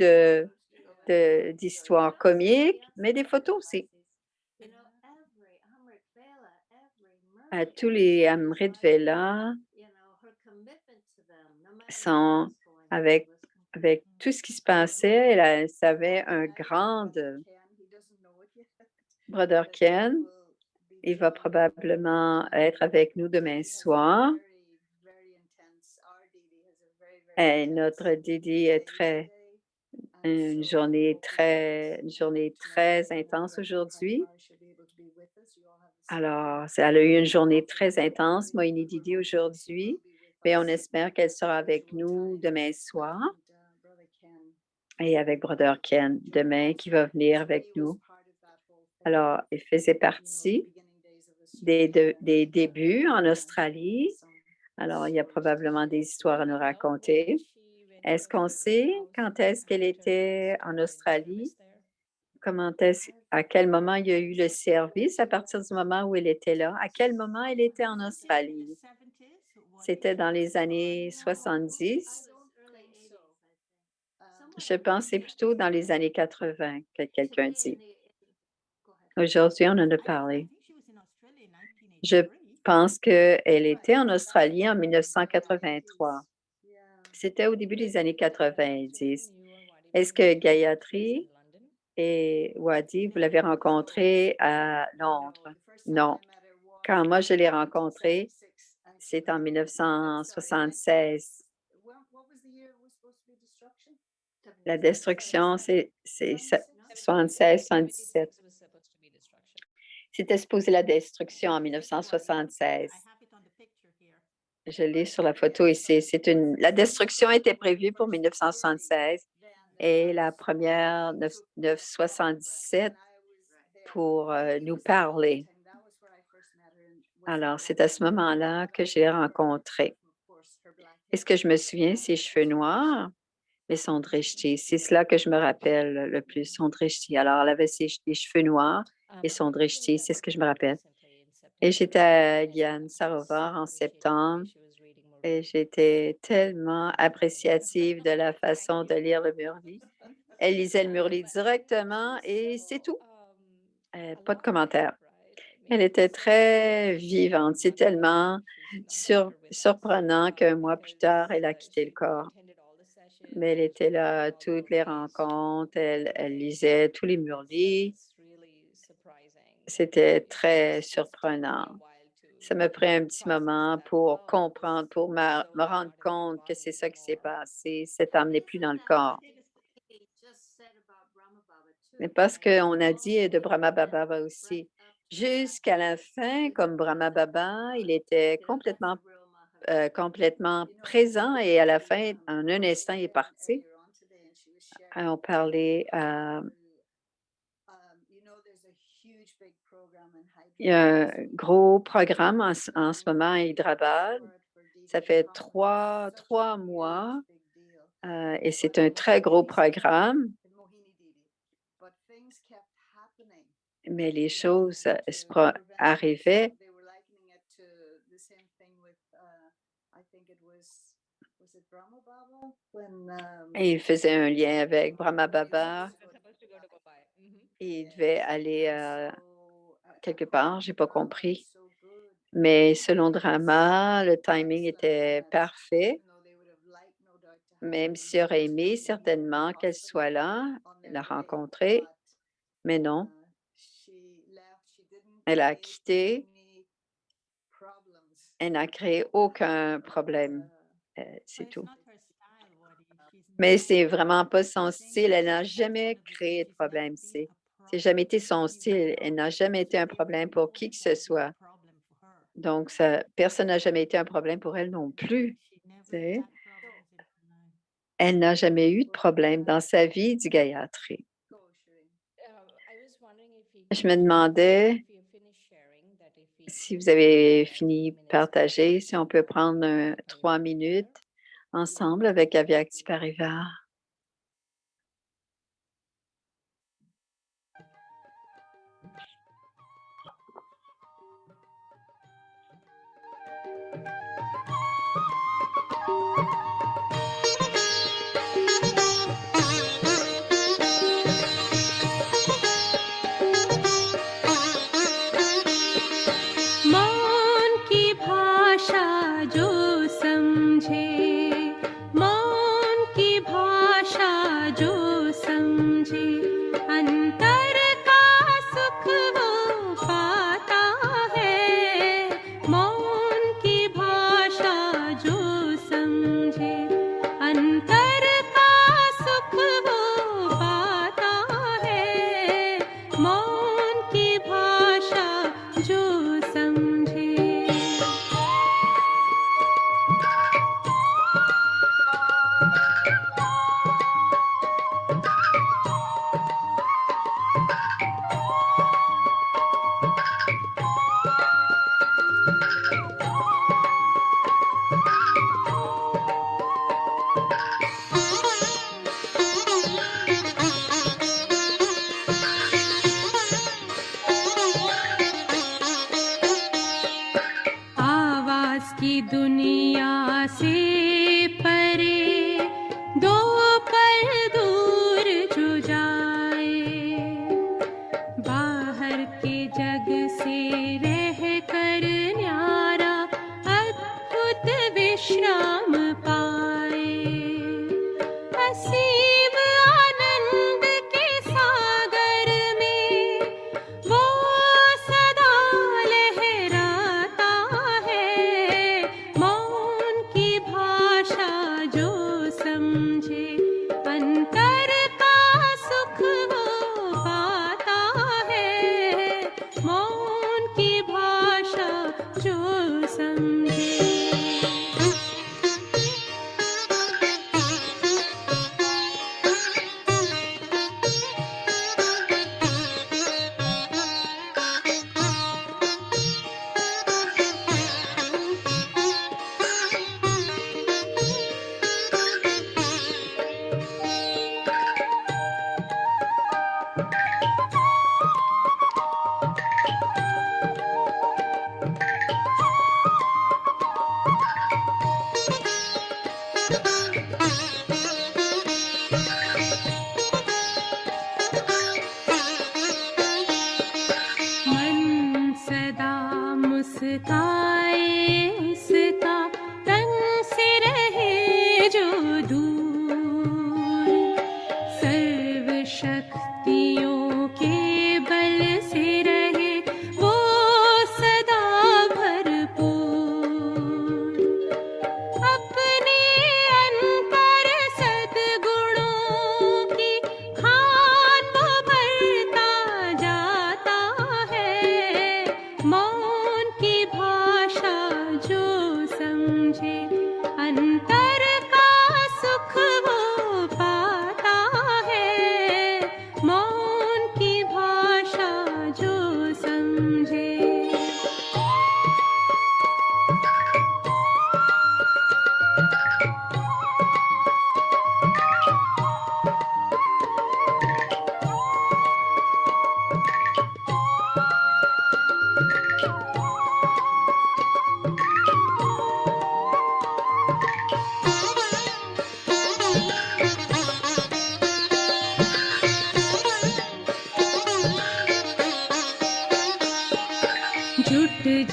A: d'histoires comiques, mais des photos aussi. Tous les Amrit Vela sont avec tout ce qui se passait, elle savait un grand Brother Ken. Il va probablement être avec nous demain soir. Et notre Didi est une journée très intense aujourd'hui. Alors, elle a eu une journée très intense, Moïni Didi, aujourd'hui, mais on espère qu'elle sera avec nous demain soir et avec Brother Ken demain qui va venir avec nous. Alors, il faisait partie des débuts en Australie. Alors, il y a probablement des histoires à nous raconter. Est-ce qu'on sait quand est-ce qu'elle était en Australie? à quel moment il y a eu le service à partir du moment où elle était là? À quel moment elle était en Australie? C'était dans les années 70. Je pense que c'est plutôt dans les années 80 que quelqu'un dit. Aujourd'hui, on en a parlé. Je pense qu'elle était en Australie en 1983. C'était au début des années 90. Est-ce que Gayatri et Wadi, vous l'avez rencontré à Londres? Non. Quand moi je l'ai rencontré, c'est en 1976. La destruction, c'est 76, 77. C'était supposé la destruction en 1976. Je l'ai sur la photo ici. La destruction était prévue pour 1976 et la première 977 pour nous parler. Alors, c'est à ce moment-là que je l'ai rencontrée. Est-ce que je me souviens, ses cheveux noirs? Mais son drishti, c'est cela que je me rappelle le plus, son drishti. Alors, elle avait les cheveux noirs et son drishti, c'est ce que je me rappelle. Et j'étais à Gyan Sarovar en septembre et j'étais tellement appréciative de la façon de lire le Murli. Elle lisait le Murli directement et c'est tout. Pas de commentaire. Elle était très vivante. C'est tellement surprenant qu'un mois plus tard, elle a quitté le corps. Mais elle était là à toutes les rencontres, elle lisait tous les Murlis. C'était très surprenant. Ça m'a pris un petit moment pour comprendre, pour me rendre compte que c'est ça qui s'est passé. Cette âme n'est plus dans le corps. Mais parce qu'on a dit de Brahma Baba aussi, jusqu'à la fin, comme Brahma Baba, il était complètement présent et à la fin, en un instant, il est parti. On parlait il y a un gros programme en ce moment à Hyderabad. Ça fait trois mois et c'est un très gros programme. Mais les choses arrivaient. Et il faisait un lien avec Brahma Baba. Et il devait aller quelque part, je n'ai pas compris. Mais selon Drama, le timing était parfait. Même s'il aurait aimé certainement qu'elle soit là, la rencontrer, mais non. Elle a quitté. Elle n'a créé aucun problème. C'est tout. Mais c'est vraiment pas son style. Elle n'a jamais créé de problème. C'est jamais été son style. Elle n'a jamais été un problème pour qui que ce soit. Donc, personne n'a jamais été un problème pour elle non plus. Elle n'a jamais eu de problème dans sa vie, dit Gayatri. Je me demandais si vous avez fini de partager, si on peut prendre 3 minutes ensemble avec Avyakti Parivar.
H: मौन की भाषा जो समझे, मौन की भाषा जो समझे, अंतर का सुख वो पाता है। मौन की भाषा जो समझे, अंतर का सुख वो पाता है। मौन की भाषा जो समझे।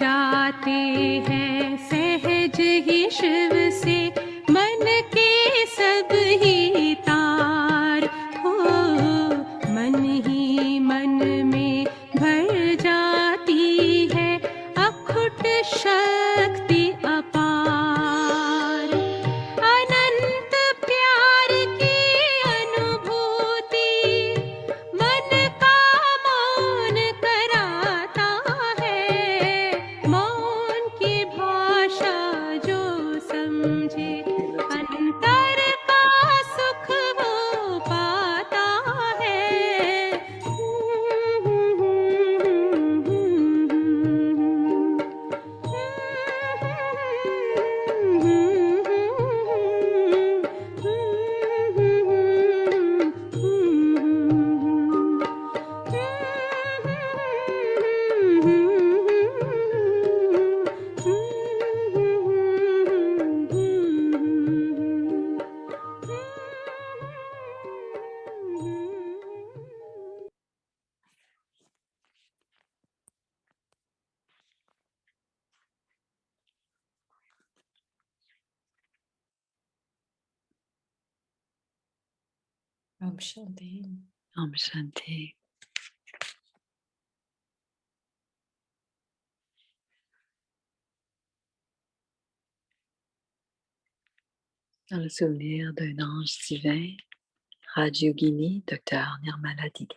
H: जाते हैं सहज ही शिव से मन के सब ही तार हो, मन ही मन में भर जाती है अखुट शक्ति अपार। अनंत प्यार की अनुभूति मन का मौन कराता है, मौन की भाषा जो समझे अंतर का सुख वो पाता है।
G: Om Shanti.
A: Om Shanti. Dans le souvenir d'un ange divin, Raj Yogini, Dr Nirmala Didi.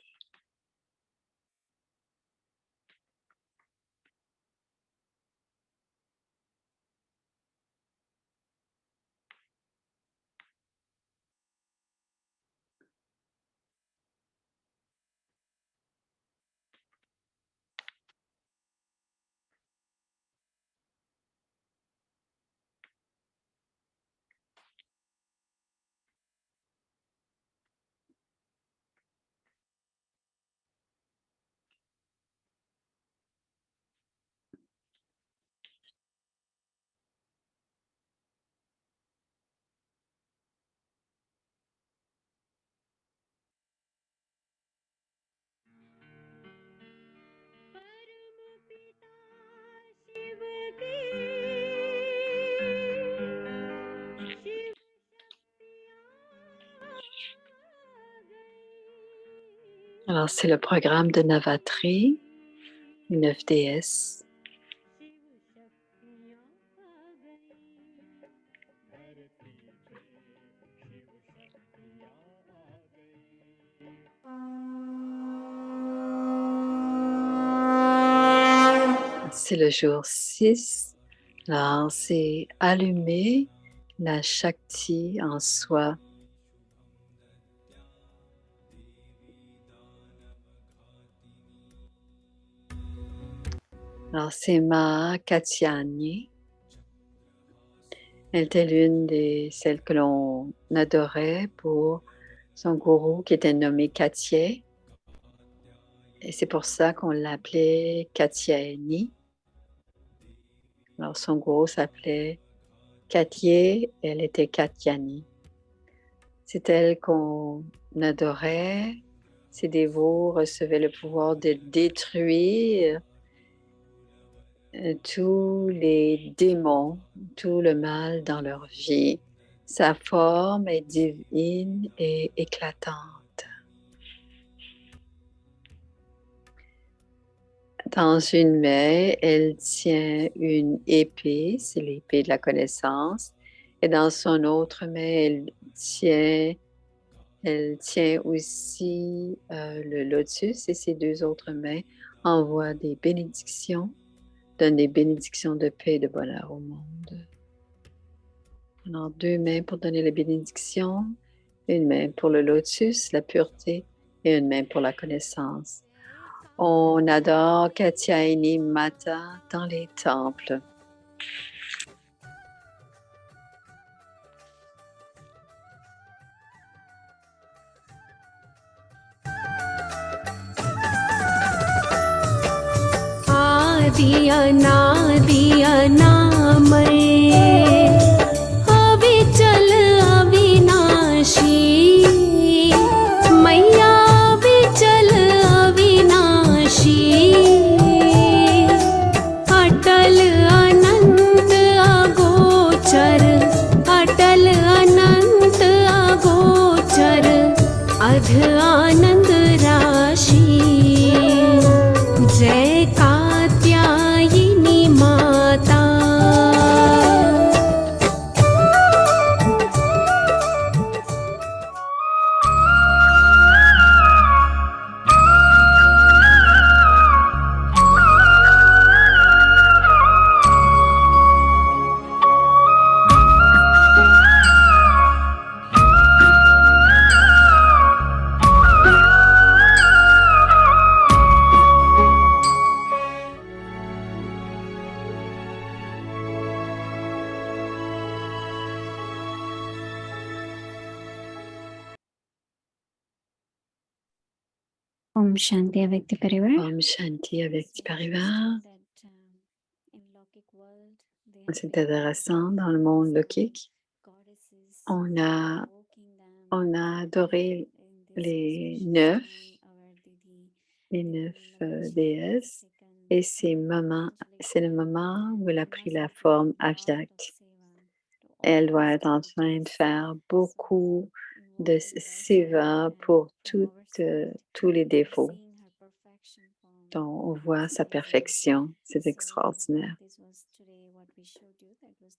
A: Alors, c'est le programme de Navatri, 9 déesses. C'est le jour 6. Alors, c'est allumer la Shakti en soi. Alors, c'est Ma Katyani. Elle était l'une de celles que l'on adorait pour son gourou qui était nommé Katyé. Et c'est pour ça qu'on l'appelait Katyayani. Alors, son gourou s'appelait Katyé, elle était Katyani. C'est elle qu'on adorait. Ses dévots recevaient le pouvoir de détruire tous les démons, tout le mal dans leur vie. Sa forme est divine et éclatante. Dans une main, elle tient une épée, c'est l'épée de la connaissance, et dans son autre main, elle tient aussi le lotus, et ses deux autres mains envoient des bénédictions, donnent des bénédictions de paix et de bonheur au monde. Alors, deux mains pour donner les bénédictions, une main pour le lotus, la pureté, et une main pour la connaissance. On adore Katyayani Mata dans les temples.
H: आदि अनादि अनामय अविचल अविनाशी मैया विचल अविनाशी अटल गाध आनंद राशि जय कात्यायिनी माता
D: Om Shanti avec tes परिवार.
A: Om Shanti avec tes parivar. C'est intéressant, dans le monde lokique, on a adoré les 9 déesses, et c'est le moment où elle a pris la forme Avyakt. Elle doit être en train de faire beaucoup de seva pour tous les défauts. Donc, on voit sa perfection, c'est extraordinaire.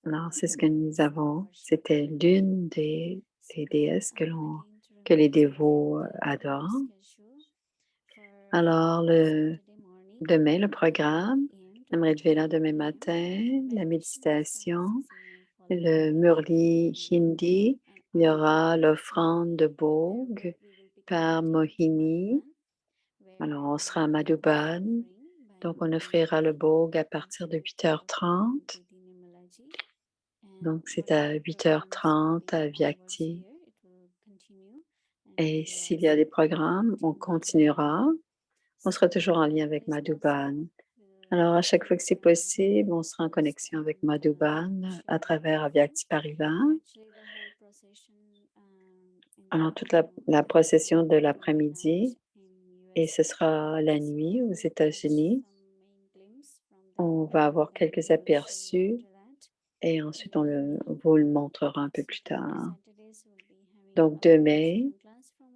A: Alors, c'est ce que nous avons. C'était l'une des déesses que les dévots adorent. Alors, demain, le programme, Amrit Vela demain matin, la méditation, le Murli Hindi, il y aura l'offrande de Bhog par Mohini. Alors, on sera à Madhuban, donc on offrira le Bhog à partir de 8h30. Donc, c'est à 8h30 à Vyakti. Et s'il y a des programmes, on continuera. On sera toujours en lien avec Madhuban. Alors, à chaque fois que c'est possible, on sera en connexion avec Madhuban à travers Avyakti Parivar. Alors, toute la procession de l'après-midi, et ce sera la nuit aux États-Unis. On va avoir quelques aperçus et ensuite on vous le montrera un peu plus tard. Donc, demain,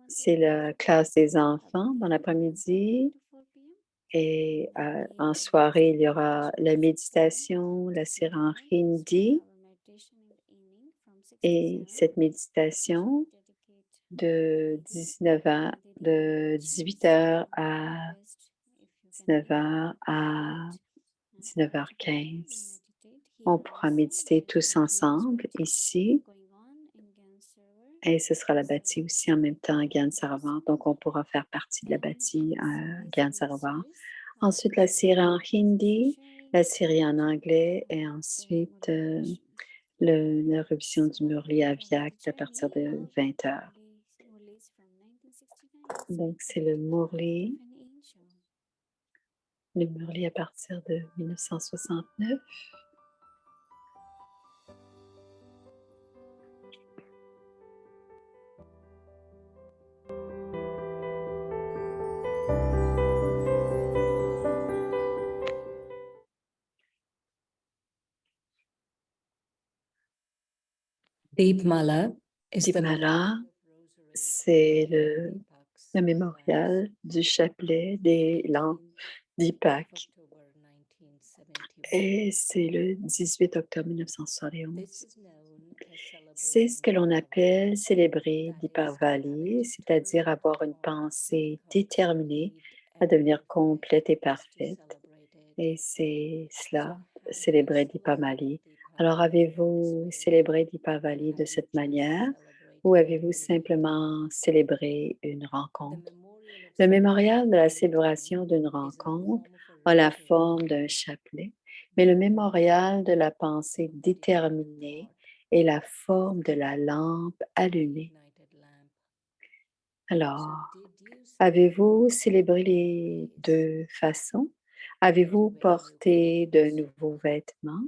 A: c'est la classe des enfants dans l'après-midi. Et en soirée, il y aura la méditation, la série en hindi. Et cette méditation de 18h à 19h à 19h15. On pourra méditer tous ensemble ici. Et ce sera la bâtie aussi en même temps à Gyan Sarovar. Donc, on pourra faire partie de la bâtie à Gyan Sarovar. Ensuite, la série en hindi, la série en anglais et ensuite la révision du Murli Avyakt à partir de 20h. Donc, c'est le Murli à partir de 1969.
G: Deepmala
A: Deepmala, c'est le mémorial du chapelet des lampes d'Ipak. Et c'est le 18 octobre 1971. C'est ce que l'on appelle célébrer Deepavali, c'est-à-dire avoir une pensée déterminée à devenir complète et parfaite. Et c'est cela, célébrer Deepavali. Alors, avez-vous célébré Deepavali de cette manière ou avez-vous simplement célébré une rencontre? Le mémorial de la célébration d'une rencontre a la forme d'un chapelet, mais le mémorial de la pensée déterminée est la forme de la lampe allumée. Alors, avez-vous célébré les deux façons? Avez-vous porté de nouveaux vêtements?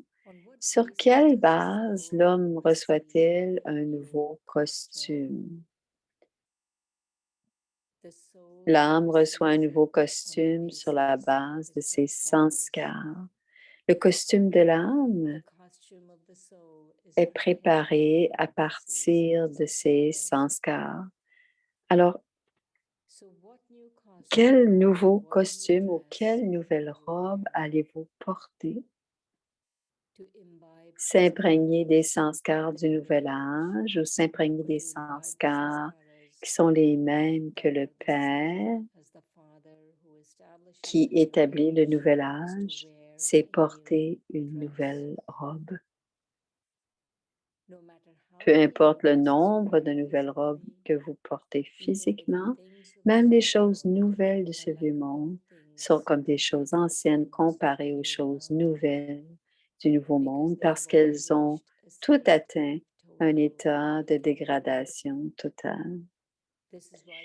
A: Sur quelle base l'homme reçoit-il un nouveau costume? L'âme reçoit un nouveau costume sur la base de ses sanskars. Le costume de l'âme est préparé à partir de ses sanskars. Alors, quel nouveau costume ou quelle nouvelle robe allez-vous porter? S'imprégner des sanskars du nouvel âge ou s'imprégner des sanskars qui sont les mêmes que le Père qui établit le nouvel âge, c'est porter une nouvelle robe. Peu importe le nombre de nouvelles robes que vous portez physiquement, même les choses nouvelles de ce vieux monde sont comme des choses anciennes comparées aux choses nouvelles du nouveau monde parce qu'elles ont tout atteint un état de dégradation totale.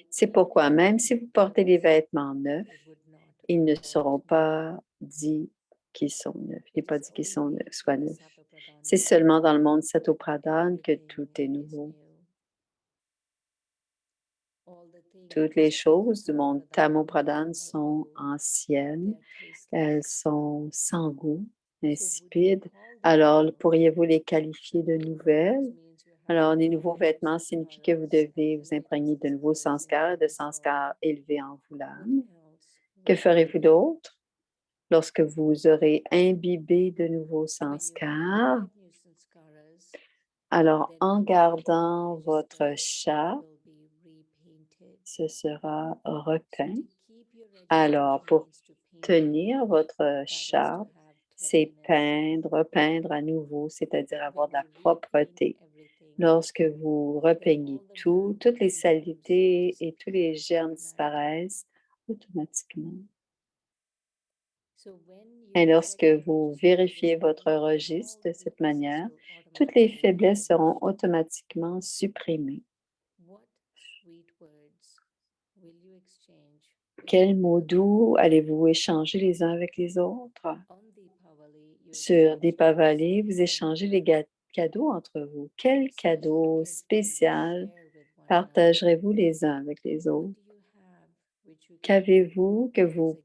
A: C'est pourquoi même si vous portez des vêtements neufs, ils ne seront pas dits qu'ils sont neufs. Il n'est pas dit qu'ils soient neufs. C'est seulement dans le monde Satopradhan que tout est nouveau. Toutes les choses du monde Tamopradhan sont anciennes, elles sont sans goût, insipides. Alors, pourriez-vous les qualifier de nouvelles? Alors, les nouveaux vêtements signifient que vous devez vous imprégner de nouveaux sanskars, de sanskars élevés en vous l'âme. Que ferez-vous d'autre? Lorsque vous aurez imbibé de nouveaux sanskars, alors en gardant votre chat, ce sera repeint. Alors, pour tenir votre charpe, c'est repeindre à nouveau, c'est-à-dire avoir de la propreté. Lorsque vous repeignez tout, toutes les saletés et tous les germes disparaissent automatiquement. Et lorsque vous vérifiez votre registre de cette manière, toutes les faiblesses seront automatiquement supprimées. Quels mots doux allez-vous échanger les uns avec les autres? Sur Deepavali, vous échangez les cadeaux entre vous. Quel cadeau spécial partagerez-vous les uns avec les autres? Qu'avez-vous que vous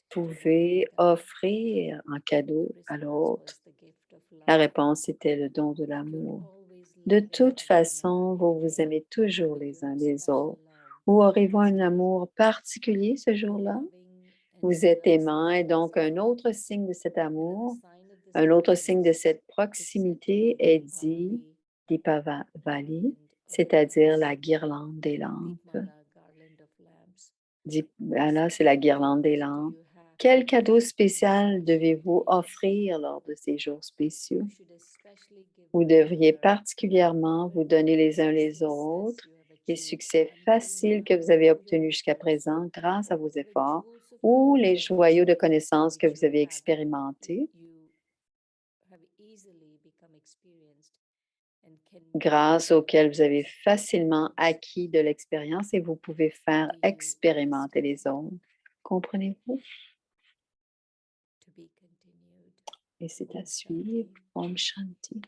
A: pouvez offrir en cadeau à l'autre? La réponse était le don de l'amour. De toute façon, vous vous aimez toujours les uns les autres. Ou aurez-vous un amour particulier ce jour-là? Vous êtes aimant et donc un autre signe de cet amour, un autre signe de cette proximité est dit Deepavali, c'est-à-dire la guirlande des lampes. Là, c'est la guirlande des lampes. Quel cadeau spécial devez-vous offrir lors de ces jours spéciaux? Vous devriez particulièrement vous donner les uns les autres les succès faciles que vous avez obtenus jusqu'à présent grâce à vos efforts ou les joyaux de connaissances que vous avez expérimentés grâce auxquels vous avez facilement acquis de l'expérience et vous pouvez faire expérimenter les autres. Comprenez-vous? Et c'est à suivre. Om Shanti.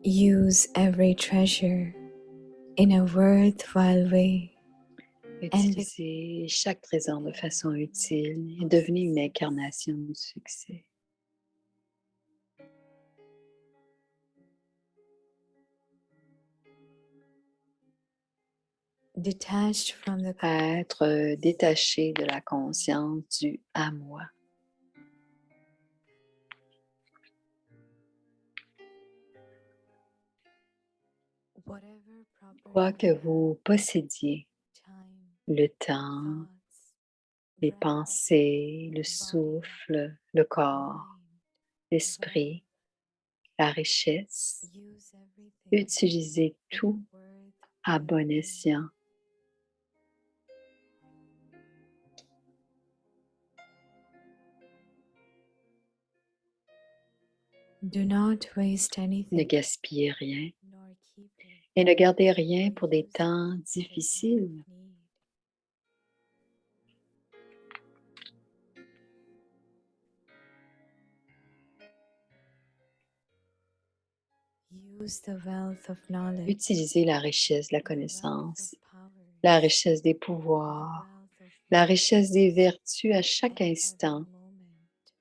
D: Use every treasure in a worthwhile way.
A: Utilisez chaque trésor de façon utile et devenez une incarnation du succès.
D: Detached from the
A: Être détaché de la conscience du à moi. Quoi que vous possédiez, le temps, les pensées, le souffle, le corps, l'esprit, la richesse, utilisez tout à bon escient.
D: Do not waste
A: Ne
D: anything,
A: gaspillez rien
D: nor keep it
A: et ne gardez rien pour des temps difficiles.
D: use the wealth of knowledge,
A: Utilisez la richesse de la
D: the wealth
A: connaissance,
D: of powers,
A: la richesse des
D: the
A: pouvoirs,
D: wealth of
A: la richesse des
D: wishes
A: vertus à
D: at
A: chaque
D: every
A: instant
D: moment,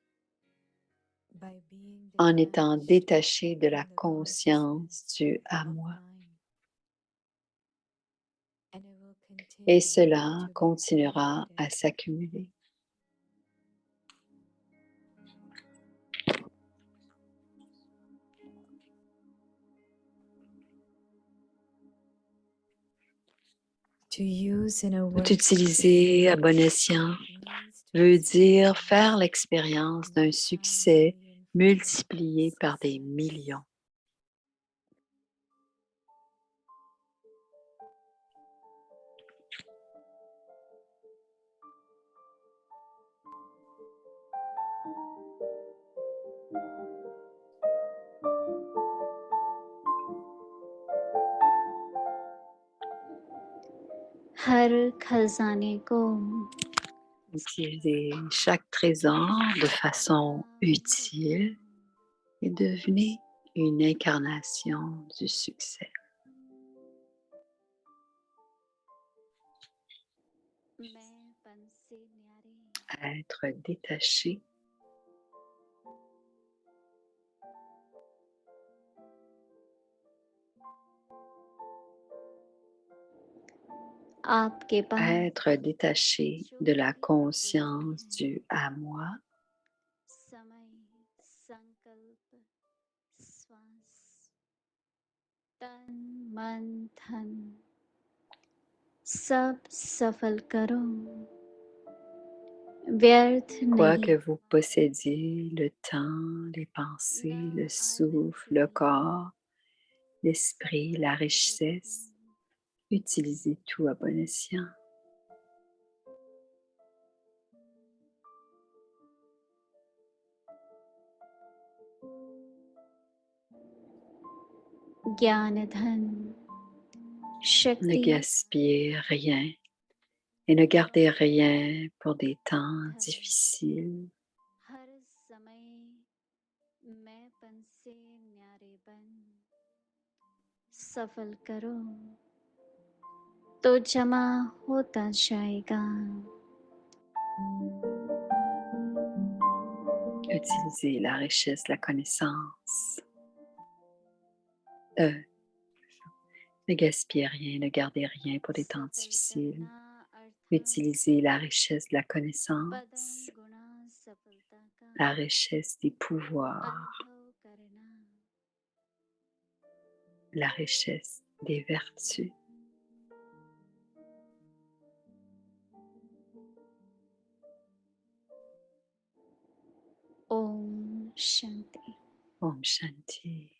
D: by being
A: en étant
D: detached
A: détaché de la
D: from the
A: conscience
D: consciousness
A: du à
D: of
A: moi.
D: mind. And it will
A: Et
D: continue
A: cela
D: to be
A: continuera à
D: created.
A: s'accumuler.
D: To use in a
A: Tout
D: worthwhile
A: utiliser à bon
D: way
A: escient
D: means to
A: veut dire faire
D: experience
A: l'expérience d'un succès multiplié par des millions.
I: हर खजाने को
A: Utilisez chaque trésor de façon utile et devenez une incarnation du succès.
I: मैंपन से न्यारे
A: Être détaché
I: आपके पास
A: être détaché de la conscience du à moi,
I: समय संकल्प श्वास तन मन धन सब सफल करो व्यर्थ
A: quoi
I: नहीं
A: que vous possédiez, le temps, les pensées, le souffle, le corps, l'esprit, la richesse, utilisez tout à bon escient.
I: ज्ञान धन
A: Ne
I: शक्ति
A: gaspillez rien et ne gardez rien pour des temps difficiles.
I: हर समय मैंपन से न्यारे बन सफल करो तो जमा होता जाएगा
A: Utilisez la richesse, la connaissance. Ne gaspillez rien, ne gardez rien pour des temps
I: सफल
A: difficiles.
I: करना अर्थात
A: Utilisez la richesse de la connaissance,
I: पदम गुणा सफलता का
A: la richesse des pouvoirs,
I: अनुभव करना
A: la richesse des vertus.
I: Om Shanti
A: Om Shanti.